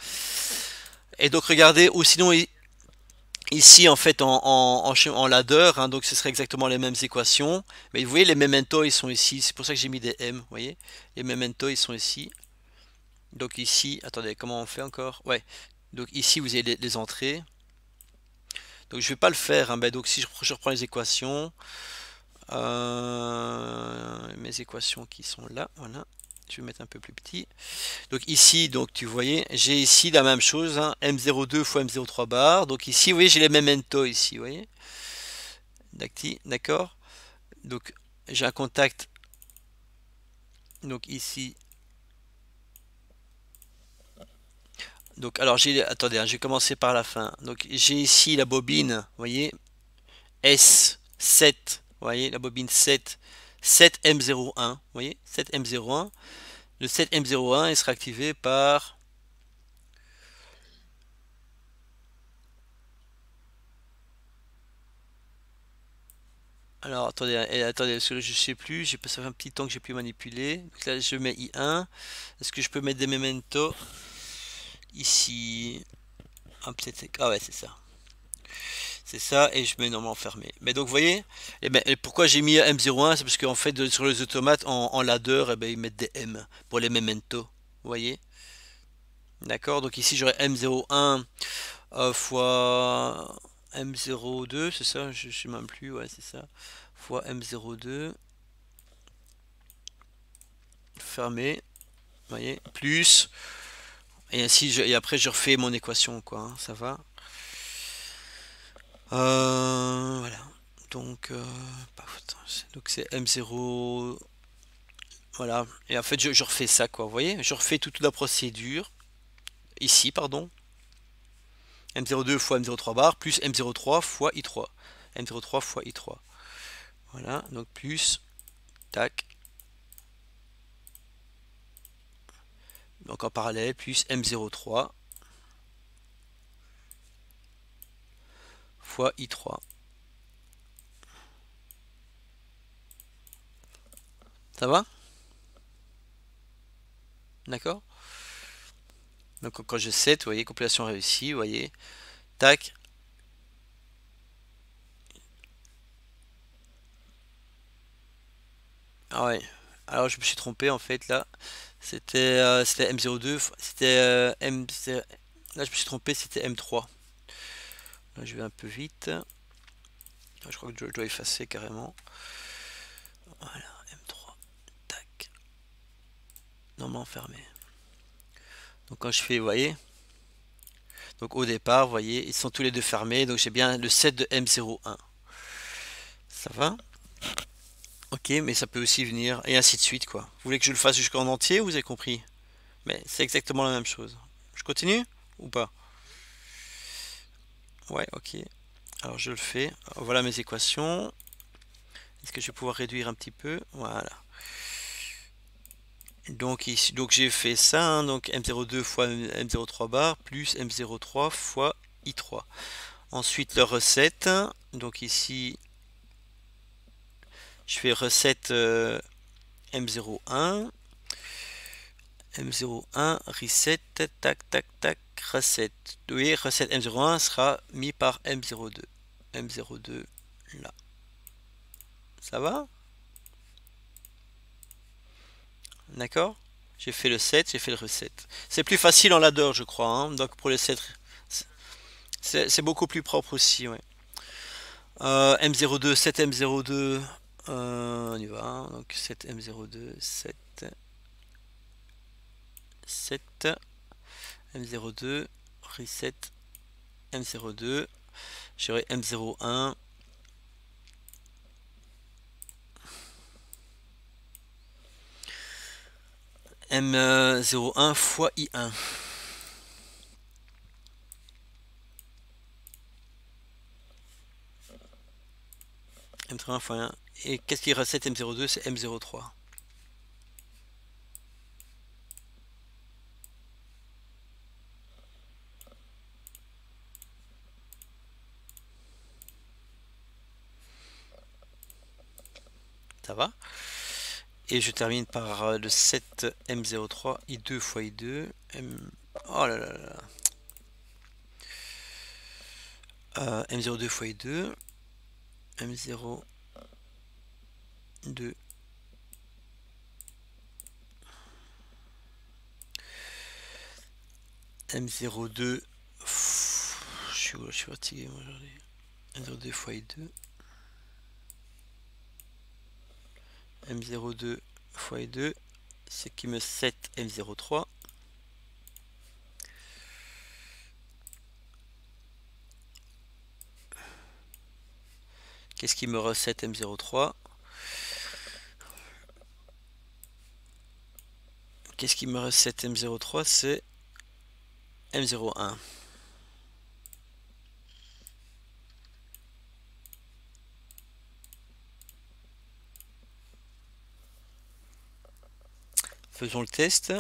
Et donc regardez, ou sinon ici en fait en ladder, hein, donc ce serait exactement les mêmes équations. Mais vous voyez, les mementos ils sont ici, c'est pour ça que j'ai mis des M, vous voyez. Les mementos ils sont ici. Donc ici, attendez, comment on fait encore? Ouais, donc ici vous avez les entrées. Donc je vais pas le faire, hein, donc si je reprends les équations. Mes équations qui sont là, voilà. Je vais mettre un peu plus petit. Donc ici, donc tu voyais, j'ai ici la même chose, hein, M02 fois M03 bar. Donc ici, vous voyez, j'ai les mementos ici, vous voyez. D'accord. Donc j'ai un contact. Donc ici. Donc alors j'ai, attendez, hein, je vais commencer par la fin. Donc j'ai ici la bobine, vous voyez, S7, vous voyez, la bobine 7, 7M01, vous voyez, 7M01. Le 7M01 il sera activé par... Alors attendez, attendez, parce que je sais plus, ça fait un petit temps que j'ai pu manipuler. Donc là je mets I1. Est-ce que je peux mettre des mementos ici? Ah, ah ouais, c'est ça. C'est ça, et je mets normalement fermé. Mais donc vous voyez, et pourquoi j'ai mis M01, c'est parce qu'en fait sur les automates en ladder, ils mettent des M pour les mementos. Vous voyez? D'accord, donc ici j'aurai M01 fois M02, c'est ça, je sais même plus, ouais, c'est ça. Fois M02, fermé, vous voyez, plus, et ainsi, et après je refais mon équation, quoi, hein, ça va. Voilà, donc, donc c'est M0, voilà, et en fait je refais ça, quoi, vous voyez, je refais toute la procédure, ici, pardon, M02 fois M03 bar, plus M03 fois I3, M03 fois I3, voilà, donc plus, tac, donc en parallèle, plus M03 fois I3. Ça va? D'accord? Donc quand je set, vous voyez, compilation réussie, vous voyez, tac. Ah ouais. Alors je me suis trompé en fait là. C'était M02, c'était là je me suis trompé, c'était M3. Là je vais un peu vite. Là, je crois que je dois effacer carrément. Voilà, M3. Tac. Normalement fermé. Donc quand je fais, vous voyez, donc au départ, vous voyez, ils sont tous les deux fermés, donc j'ai bien le set de M01. Ça va? Ok, mais ça peut aussi venir, et ainsi de suite, quoi. Vous voulez que je le fasse jusqu'en entier, vous avez compris? Mais c'est exactement la même chose. Je continue ou pas? Ouais, ok. Alors je le fais. Voilà mes équations. Est-ce que je vais pouvoir réduire un petit peu? Voilà. Donc ici, donc j'ai fait ça, hein, donc M02 fois M03 bar plus M03 fois I3. Ensuite le recette. Donc ici, je fais recette M01. M01, reset, tac, tac, tac, recette. Oui, recette M01 sera mis par M02. M02, là. Ça va? D'accord? J'ai fait le set, j'ai fait le recette. C'est plus facile en ladder, je crois, hein. Donc pour le set, c'est beaucoup plus propre aussi, ouais. M02, 7 M02, on y va, hein. Donc 7 M02, 7, 7, M02, reset, M02, j'aurai M01, M01 fois I1. M01 fois 1. Et qu'est-ce qui recette M02? C'est M03. Ça va? Et je termine par le 7 M03 I2 fois I2. Oh là là là. M02 fois I2. M02. M02. Je suis fatigué aujourd'hui. M02 fois I2. M02 fois I2. Ce qui me set M03. Qu'est-ce qui me recette M03? Qu'est-ce qui me recette M03? C'est M01. Faisons le test.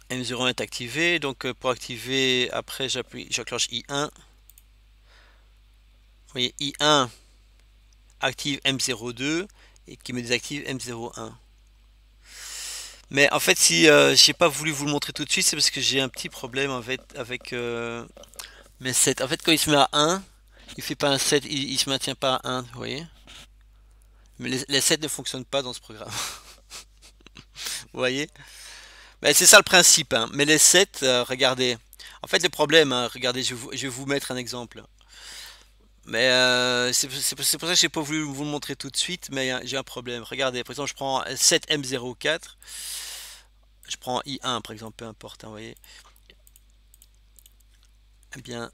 M01 est activé, donc pour activer, après j'enclenche I1. Vous voyez, I1 active M02 et qui me désactive M01. Mais en fait, si j'ai pas voulu vous le montrer tout de suite, c'est parce que j'ai un petit problème en fait, avec mes sets. En fait, quand il se met à 1, il fait pas un set, il se maintient pas à 1, vous voyez. Mais les sets ne fonctionnent pas dans ce programme. Vous voyez? Ben, c'est ça le principe, hein. Mais les sets, regardez. En fait, le problème, hein, regardez, je vais vous mettre un exemple. Mais c'est pour ça que j'ai pas voulu vous le montrer tout de suite, mais j'ai un problème. Regardez, par exemple, je prends 7M04, je prends I1 par exemple, peu importe, hein, vous voyez. Eh bien,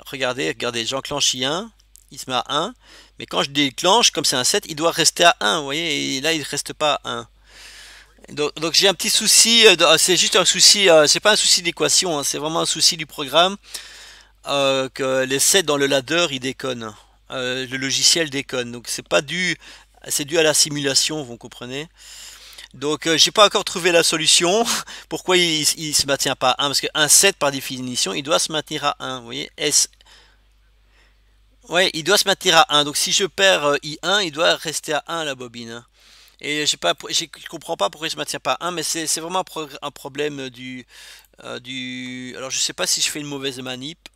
regardez, j'enclenche I1, il se met à 1, mais quand je déclenche, comme c'est un 7, il doit rester à 1, vous voyez, et là il ne reste pas à 1. Donc j'ai un petit souci, c'est juste un souci, c'est pas un souci d'équation, hein, c'est vraiment un souci du programme, que les 7 dans le ladder ils déconnent. Le logiciel déconne, donc c'est dû à la simulation, vous comprenez. Donc j'ai pas encore trouvé la solution. Pourquoi il se maintient pas à 1? Parce qu'un 7 par définition, il doit se maintenir à 1. Vous voyez, ouais, il doit se maintenir à 1. Donc si je perds I1, il doit rester à 1 la bobine, hein. Et je comprends pas pourquoi il se maintient pas à 1, mais c'est vraiment un problème Alors je sais pas si je fais une mauvaise manip,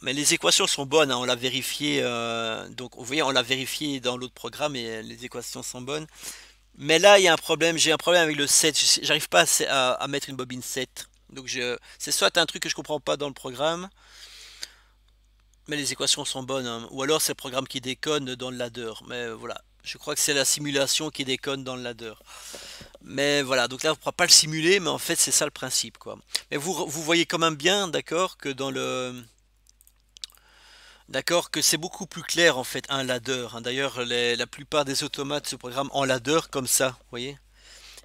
mais les équations sont bonnes, hein, on l'a vérifié. Donc vous voyez, on l'a vérifié dans l'autre programme et les équations sont bonnes. Mais là, il y a un problème, j'ai un problème avec le 7, j'arrive pas à mettre une bobine 7. Donc c'est soit un truc que je comprends pas dans le programme, mais les équations sont bonnes, hein. Ou alors c'est le programme qui déconne dans le ladder. Mais voilà, je crois que c'est la simulation qui déconne dans le ladder. Mais voilà, donc là on ne pourra pas le simuler, mais en fait c'est ça le principe, quoi. Mais vous voyez quand même bien, d'accord, que dans le... D'accord, que c'est beaucoup plus clair en fait un ladder, hein. D'ailleurs, la plupart des automates se programment en ladder comme ça, vous voyez.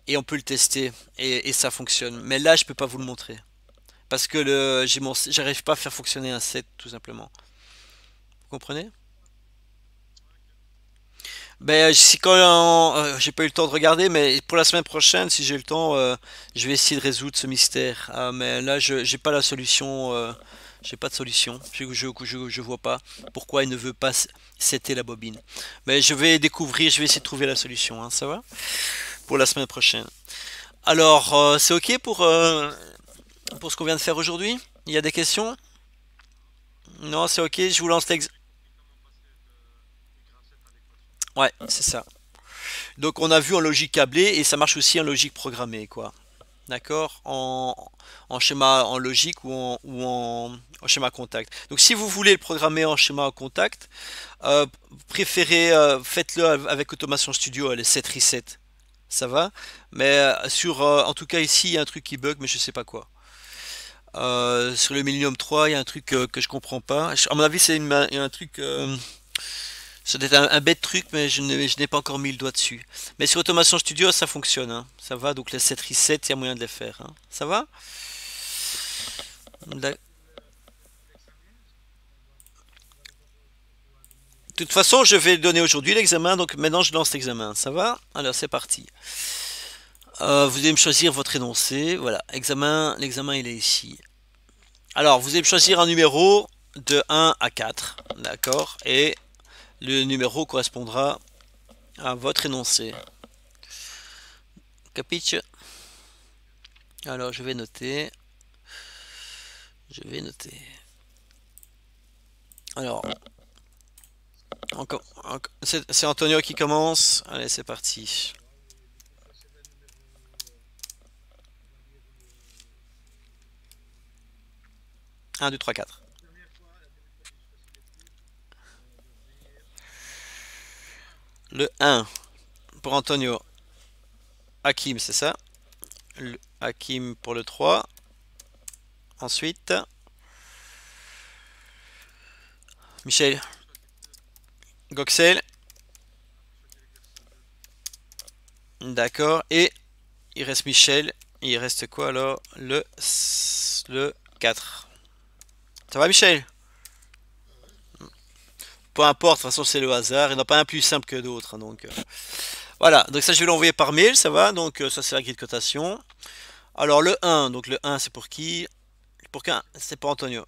Et on peut le tester et ça fonctionne. Mais là, je peux pas vous le montrer parce que j'arrive pas à faire fonctionner un set tout simplement. Vous comprenez? Ben si quand j'ai pas eu le temps de regarder, mais pour la semaine prochaine, si j'ai le temps, je vais essayer de résoudre ce mystère. Ah, mais là, je j'ai pas la solution. J'ai pas de solution. Je vois pas pourquoi il ne veut pas setter la bobine. Mais je vais découvrir, je vais essayer de trouver la solution, hein, ça va? Pour la semaine prochaine. Alors, c'est ok pour ce qu'on vient de faire aujourd'hui? Il y a des questions? Non, c'est ok, je vous lance l'ex... Ouais, c'est ça. Donc on a vu en logique câblée et ça marche aussi en logique programmée, quoi. D'accord? En schéma en logique en schéma contact. Donc si vous voulez le programmer en schéma contact, préférez, faites-le avec Automation Studio, les 7 resets. Ça va? Mais en tout cas ici, il y a un truc qui bug, mais je sais pas quoi. Sur le Millennium 3, il y a un truc que je comprends pas. À mon avis, il y a un truc. Ça doit être un bête truc, mais je n'ai pas encore mis le doigt dessus. Mais sur Automation Studio, ça fonctionne, hein. Ça va, donc les 7 resets, il y a moyen de les faire, hein. Ça va? De toute façon, je vais donner aujourd'hui l'examen, donc maintenant je lance l'examen. Ça va? Alors c'est parti. Vous allez me choisir votre énoncé. Voilà, l'examen il est ici. Alors, vous allez me choisir un numéro de 1 à 4, d'accord? Et le numéro correspondra à votre énoncé. Capiche? Alors, je vais noter. Je vais noter. Alors, c'est Antonio qui commence. Allez, c'est parti. 1, 2, 3, 4. Le 1 pour Antonio. Hakim, c'est ça? Le Hakim pour le 3. Ensuite, Michel. Goxel. D'accord. Et il reste Michel. Et il reste quoi alors? Le 4. Ça va, Michel? Peu importe, de toute façon c'est le hasard. Il n'y en a pas un plus simple que d'autres, hein, donc voilà, donc ça je vais l'envoyer par mail, ça va. Donc ça c'est la grille de cotation. Alors le 1, donc le 1 c'est pour qui? Pour qu'un, c'est pour Antonio.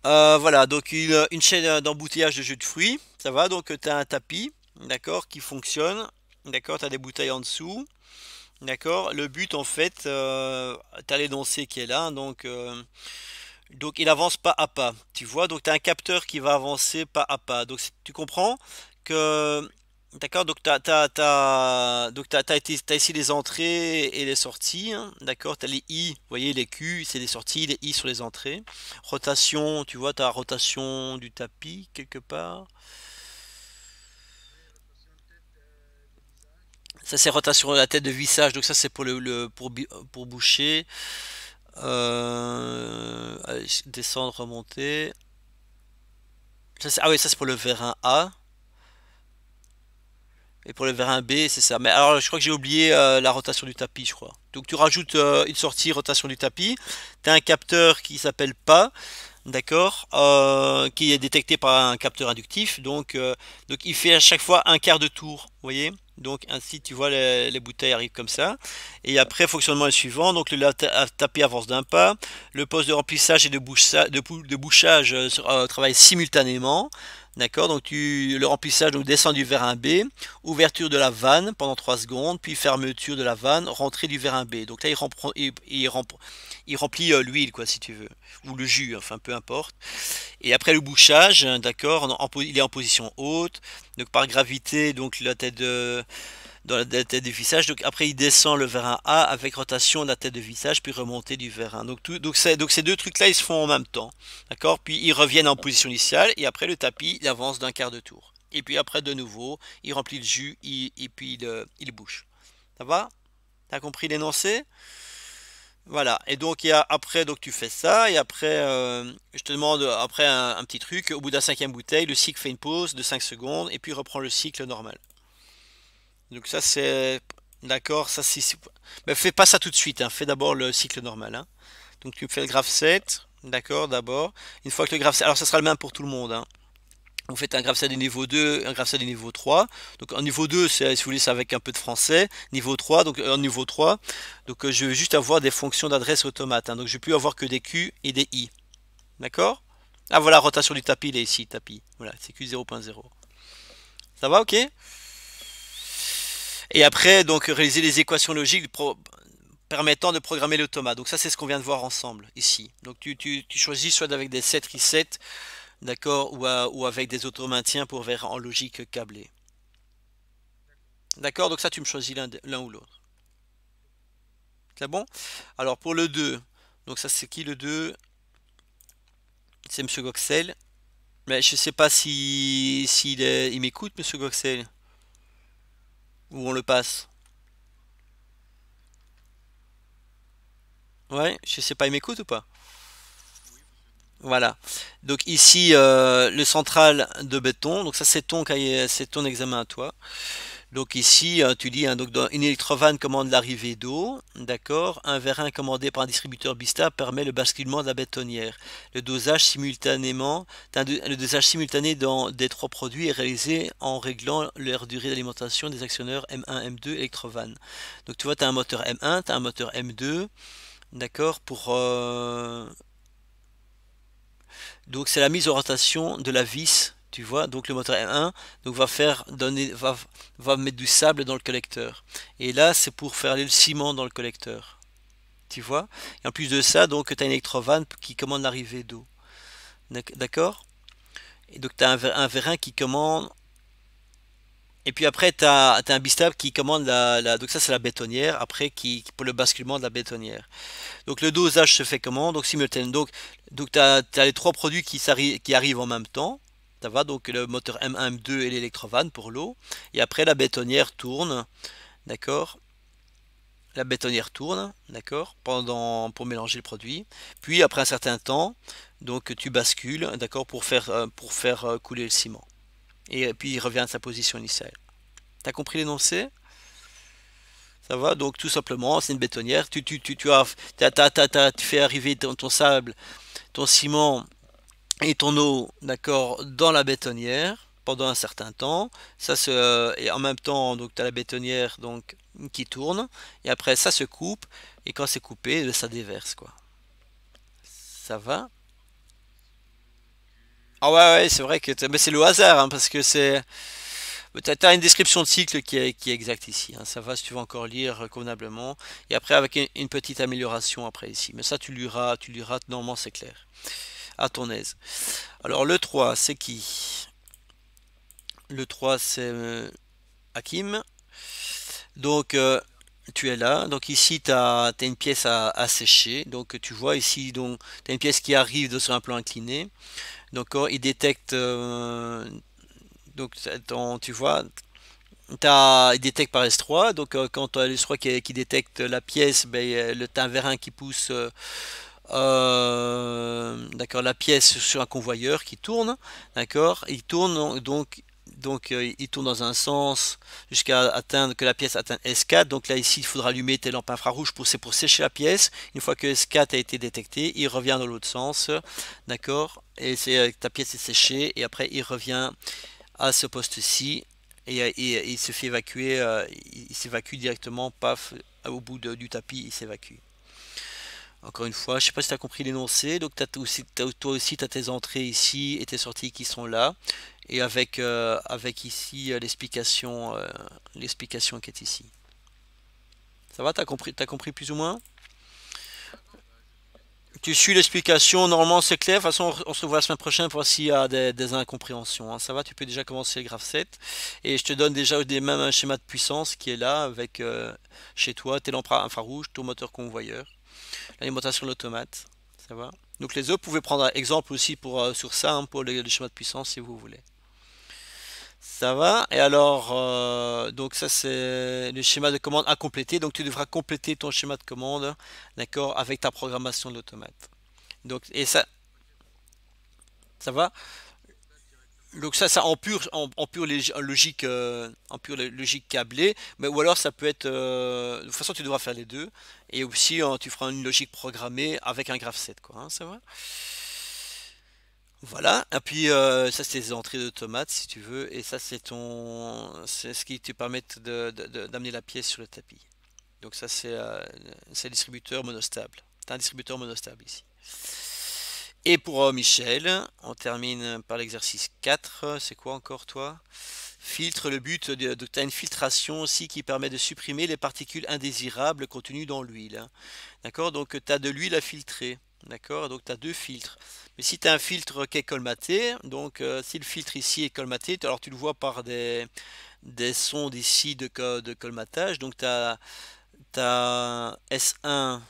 Voilà, donc une chaîne d'embouteillage de jus de fruits, ça va. Donc tu as un tapis, d'accord, qui fonctionne. D'accord, tu as des bouteilles en dessous. D'accord, le but en fait, tu as l'énoncé qui est là, donc il avance pas à pas, tu vois, donc tu as un capteur qui va avancer pas à pas. Donc tu comprends que D'accord, donc t'as ici les entrées et les sorties, hein. D'accord, t'as les I, vous voyez les Q, c'est les sorties, les I sur les entrées. Rotation, tu vois, t'as rotation du tapis quelque part. Ça c'est rotation de la tête de vissage, donc ça c'est pour pour boucher. Allez, descendre, remonter. Ah oui, ça c'est pour le vérin A. Et pour le vérin B, c'est ça. Mais alors, je crois que j'ai oublié la rotation du tapis, je crois. Donc tu rajoutes une sortie rotation du tapis. Tu as un capteur qui s'appelle pas, d'accord, qui est détecté par un capteur inductif. Donc il fait à chaque fois un quart de tour, vous voyez. Donc ainsi, tu vois, les bouteilles arrivent comme ça. Et après, fonctionnement est suivant. Donc tapis avance d'un pas. Le poste de remplissage et de bouchage travaille simultanément. D'accord, donc le remplissage donc descend du vérin B, ouverture de la vanne pendant 3 secondes, puis fermeture de la vanne, rentrée du vérin B. Donc là, il remplit l'huile, quoi, si tu veux, ou le jus, enfin, peu importe. Et après le bouchage, d'accord, il est en position haute, donc par gravité, donc dans la tête de vissage. Donc après, il descend le vérin A avec rotation de la tête de vissage, puis remontée du vérin. Donc ces deux trucs-là, ils se font en même temps, d'accord. Puis ils reviennent en position initiale, et après le tapis, il avance d'un quart de tour. Et puis après, de nouveau, il remplit le jus, et puis il bouche. Ça va? T'as compris l'énoncé? Voilà. Et donc après, donc tu fais ça, et après, je te demande après un petit truc. Au bout de la cinquième bouteille, le cycle fait une pause de 5 secondes, et puis reprend le cycle normal. Donc ça c'est d'accord, ça c'est mais fais pas ça tout de suite, hein. Fais d'abord le cycle normal, hein. Donc tu fais le graphe 7, d'accord, d'abord. Une fois que le graphe 7, alors ça sera le même pour tout le monde, hein. Vous faites un graphe 7 du niveau 2, un graphe 7 du niveau 3. Donc en niveau 2, c'est si vous voulez, c'est avec un peu de français. Niveau 3, donc en niveau 3, donc je vais juste avoir des fonctions d'adresse automate, hein. Donc je vais plus avoir que des Q et des I. D'accord? Ah voilà, rotation du tapis, il est ici, tapis. Voilà, c'est Q 0.0. Ça va, ok? Et après, donc, réaliser les équations logiques permettant de programmer l'automate. Donc ça, c'est ce qu'on vient de voir ensemble ici. Donc tu choisis soit avec des set reset, d'accord, ou avec des automaintiens pour vers en logique câblée. D'accord, donc ça, tu me choisis l'un ou l'autre. C'est bon? Alors pour le 2, donc ça, c'est qui le 2? C'est Monsieur Goxel. Mais je sais pas il m'écoute, Monsieur Goxel, ou on le passe. Ouais, je sais pas, il m'écoute ou pas? Voilà. Donc ici, le central de béton. Donc ça, c'est ton cahier, c'est ton examen à toi. Donc ici, tu dis, hein, donc une électrovanne commande l'arrivée d'eau, d'accord. Un vérin commandé par un distributeur Bista permet le basculement de la bétonnière. Le dosage simultané des trois produits est réalisé en réglant leur durée d'alimentation des actionneurs M1, M2 électrovanne. Donc tu vois, tu as un moteur M1, tu as un moteur M2, d'accord, donc c'est la mise en rotation de la vis, tu vois. Donc le moteur M1 donc va mettre du sable dans le collecteur. Et là, c'est pour faire aller le ciment dans le collecteur. Tu vois. Et en plus de ça, donc tu as une électrovanne qui commande l'arrivée d'eau. D'accord. Et donc tu as un vérin qui commande. Et puis après, tu as un bistable qui commande donc ça c'est la bétonnière, après pour le basculement de la bétonnière. Donc le dosage se fait comment? Donc simultanément. Donc tu as les trois produits qui arrivent en même temps. Ça va, donc le moteur M1, M2 et l'électrovanne pour l'eau. Et après la bétonnière tourne, d'accord? La bétonnière tourne, d'accord? Pour mélanger le produit. Puis après un certain temps, donc tu bascules, d'accord? Pour faire couler le ciment. Et puis il revient à sa position initiale. T'as compris l'énoncé? Ça va, donc tout simplement, c'est une bétonnière. Tu fais arriver ton sable, ton ciment et ton eau, d'accord, dans la bétonnière pendant un certain temps. Et en même temps, donc tu as la bétonnière donc qui tourne. Et après, ça se coupe. Et quand c'est coupé, ça déverse, quoi. Ça va? Ah ouais, ouais, c'est vrai que mais c'est le hasard, hein, parce que t'as une description de cycle qui est exacte ici, hein. Ça va si tu veux encore lire convenablement. Et après, avec une petite amélioration après ici. Mais ça, tu liras, normalement, c'est clair. À ton aise. Alors, le 3 c'est qui? Le 3 c'est Hakim. Donc, tu es là. Donc ici, tu as, une pièce à sécher. Donc tu vois ici, donc, tu as une pièce qui arrive sur un plan incliné. Donc il détecte, donc tu vois, il détecte par S3. Donc quand tu as l'S3 qui détecte la pièce, ben, t'as un vérin qui pousse d'accord, la pièce sur un convoyeur qui tourne, d'accord, il tourne donc il tourne dans un sens jusqu'à atteindre que la pièce atteigne S4. Donc là ici il faudra allumer tes lampes infrarouges pour sécher la pièce. Une fois que S4 a été détecté, il revient dans l'autre sens, d'accord, et ta pièce est séchée et après il revient à ce poste-ci et il se fait évacuer, il s'évacue directement, paf, au bout du tapis, il s'évacue. Encore une fois, je sais pas si tu as compris l'énoncé. Donc toi aussi, tu as tes entrées ici et tes sorties qui sont là. Et avec ici l'explication qui est ici. Ça va, t'as compris plus ou moins? Tu suis l'explication, normalement c'est clair. De toute façon, on se revoit la semaine prochaine pour voir s'il y a des incompréhensions, hein. Ça va, tu peux déjà commencer le graphe 7. Et je te donne déjà même un schéma de puissance qui est là avec chez toi tes lampes infrarouges, ton moteur convoyeur, l'alimentation de l'automate. Ça va? Donc les autres, vous pouvez prendre un exemple aussi sur ça, hein, pour le schéma de puissance si vous voulez. Ça va? Et alors, donc ça c'est le schéma de commande à compléter. Donc tu devras compléter ton schéma de commande, d'accord, avec ta programmation de l'automate. Donc, et ça va? Donc ça logique, en pure logique câblée, mais ou alors ça peut être, de toute façon tu devras faire les deux, et aussi tu feras une logique programmée avec un graph set, quoi, hein, ça va? Voilà, et puis ça c'est les entrées d'automate si tu veux, et ça c'est ce qui te permet d'amener la pièce sur le tapis. Donc ça c'est le distributeur monostable. Tu as un distributeur monostable ici. Et pour Michel, on termine par l'exercice 4. C'est quoi encore toi? Filtre, le but de tu as une filtration aussi qui permet de supprimer les particules indésirables contenues dans l'huile, hein. D'accord? Donc tu as de l'huile à filtrer. D'accord? Donc tu as deux filtres. Mais si tu as un filtre qui est colmaté, donc si le filtre ici est colmaté, alors tu le vois par des sondes ici de colmatage. Donc tu as S1,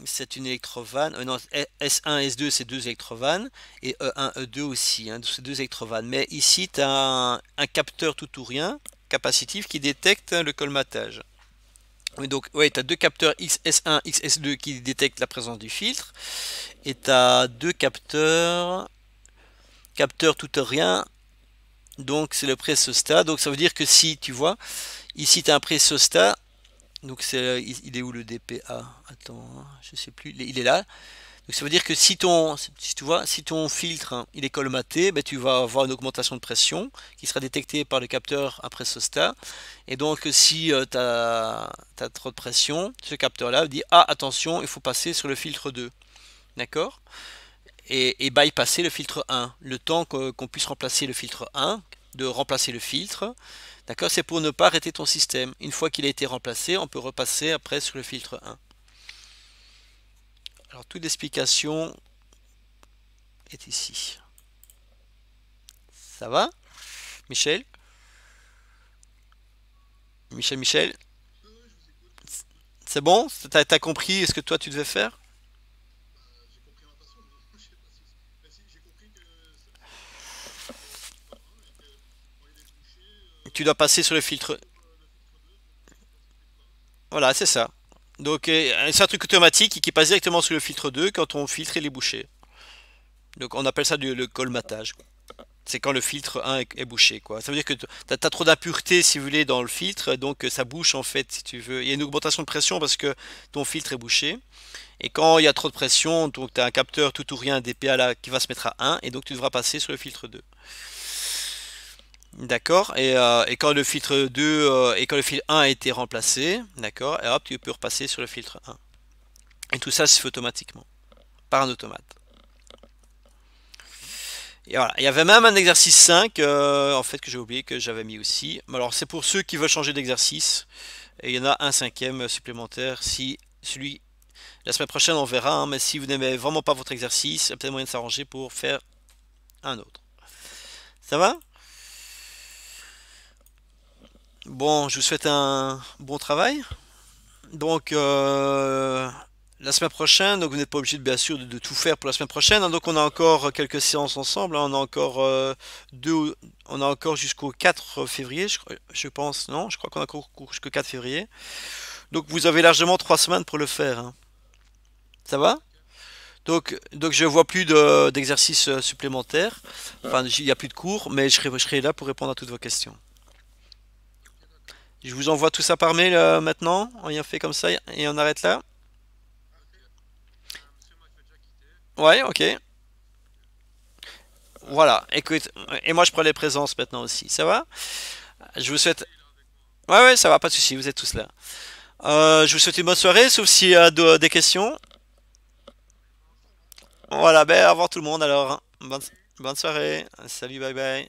c'est une électrovanne. Non, S1, S2, c'est deux électrovannes. Et E1, E2 aussi, hein, c'est deux électrovannes. Mais ici, tu as un capteur tout ou rien, capacitif, qui détecte le colmatage. Oui, donc, ouais, tu as deux capteurs XS1, XS2 qui détectent la présence du filtre. Et tu as deux capteurs tout ou rien. Donc, c'est le pressostat. Donc, ça veut dire que si, tu vois, ici, tu as un pressostat. Donc, il est où le DPA? Attends, hein, je sais plus. Il est là. Donc ça veut dire que si tu vois, si ton filtre, hein, il est colmaté, ben, tu vas avoir une augmentation de pression qui sera détectée par le capteur à pressostat. Et donc si tu as trop de pression, ce capteur-là dit ah attention, il faut passer sur le filtre 2. D'accord? Et bypasser le filtre 1. Le temps qu'on puisse remplacer le filtre 1, de remplacer le filtre. D'accord? C'est pour ne pas arrêter ton système. Une fois qu'il a été remplacé, on peut repasser après sur le filtre 1. Alors toute l'explication est ici. Ça va? Michel? Michel? C'est bon? T'as compris ce que toi tu devais faire? Tu dois passer sur le filtre. Voilà, c'est ça. Donc c'est un truc automatique qui passe directement sur le filtre 2 quand on filtre les bouchées. Donc on appelle ça le colmatage. C'est quand le filtre 1 est bouché, quoi. Ça veut dire que tu as trop d'impuretés, si vous voulez, dans le filtre, donc ça bouche en fait, si tu veux. Il y a une augmentation de pression parce que ton filtre est bouché. Et quand il y a trop de pression, donc tu as un capteur tout ou rien DPA là qui va se mettre à 1 et donc tu devras passer sur le filtre 2. D'accord? Et quand le filtre 2 et quand le filtre 1 a été remplacé, d'accord? Et hop, tu peux repasser sur le filtre 1. Et tout ça se fait automatiquement par un automate. Et voilà. Il y avait même un exercice 5 en fait que j'ai oublié que j'avais mis aussi. Mais alors c'est pour ceux qui veulent changer d'exercice. Et il y en a un cinquième supplémentaire si celui la semaine prochaine on verra, hein, mais si vous n'aimez vraiment pas votre exercice, il y a peut-être moyen de s'arranger pour faire un autre. Ça va? Bon, je vous souhaite un bon travail. Donc, la semaine prochaine, donc vous n'êtes pas obligé de, bien sûr de tout faire pour la semaine prochaine, hein. Donc on a encore quelques séances ensemble, hein. On a encore on a encore jusqu'au 4 février, je pense. Non, je crois qu'on a encore cours jusqu'au 4 février. Donc vous avez largement 3 semaines pour le faire, hein. Ça va? Donc je vois plus d'exercices supplémentaires. Enfin, il n'y a plus de cours, mais je serai là pour répondre à toutes vos questions. Je vous envoie tout ça par mail maintenant. On y a fait comme ça et on arrête là. Ouais, ok. Voilà, écoute, et moi je prends les présences maintenant aussi, ça va? Je vous souhaite... Ouais, ouais, ça va, pas de souci, vous êtes tous là. Je vous souhaite une bonne soirée, sauf s'il y a des questions. Voilà, ben, au revoir tout le monde alors, hein. Bonne soirée, salut, bye bye.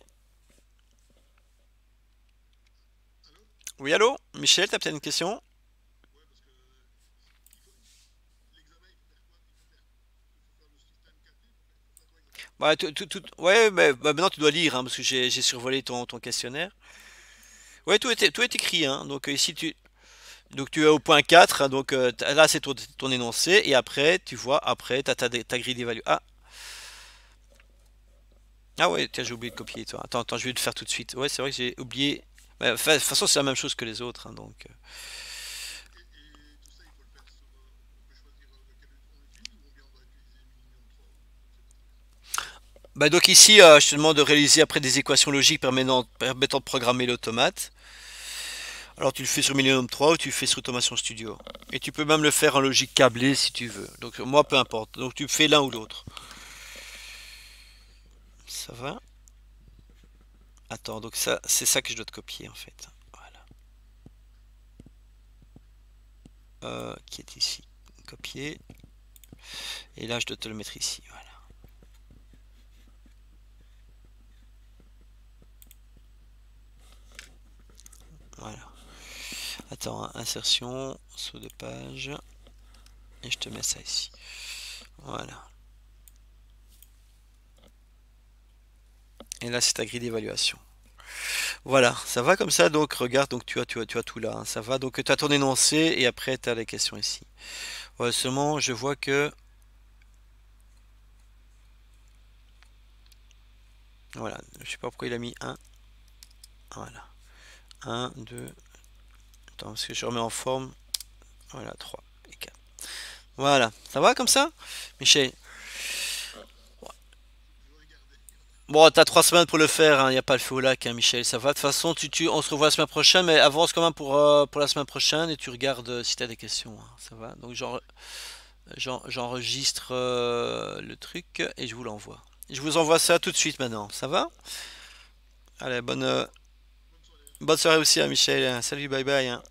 Oui, allô? Michel, t'as peut-être une question? Ouais, ouais, mais bah, maintenant tu dois lire, hein, parce que j'ai survolé ton questionnaire. Ouais, tout est écrit, hein, donc ici donc tu es au point 4, hein, donc là c'est ton énoncé, et après, tu vois, après, t'as ta grille d'évaluation. Ah ouais, tiens, j'ai oublié de copier, toi. Attends, je vais le faire tout de suite. Ouais, c'est vrai que j'ai oublié. Bah, enfin, de toute façon, c'est la même chose que les autres, hein, donc. Bah, donc ici, je te demande de réaliser après des équations logiques permettant de programmer l'automate. Alors tu le fais sur Millennium 3 ou tu le fais sur Automation Studio. Et tu peux même le faire en logique câblée si tu veux. Donc moi, peu importe. Donc tu fais l'un ou l'autre. Ça va? Attends, donc ça, c'est ça que je dois te copier en fait. Voilà. Qui est ici. Copier. Et là, je dois te le mettre ici. Voilà. Voilà. Attends, hein, insertion, saut de page, et je te mets ça ici. Voilà. Et là, c'est ta grille d'évaluation. Voilà, ça va comme ça, donc regarde, donc tu as tout là, hein. Ça va, donc tu as ton énoncé et après tu as les questions ici. Ouais, seulement, je vois que... Voilà, je sais pas pourquoi il a mis un. Voilà. Un, 2. Attends, parce que je remets en forme. Voilà, 3 et 4. Voilà, ça va comme ça, Michel? Bon, t'as 3 semaines pour le faire, il n'y a pas le feu au lac, hein, Michel, ça va. De toute façon, on se revoit la semaine prochaine, mais avance quand même pour la semaine prochaine et tu regardes si t'as des questions, hein, ça va. Donc j'enregistre le truc et je vous l'envoie. Je vous envoie ça tout de suite maintenant, ça va? Allez, bonne soirée aussi à Michel. Salut, bye bye, hein.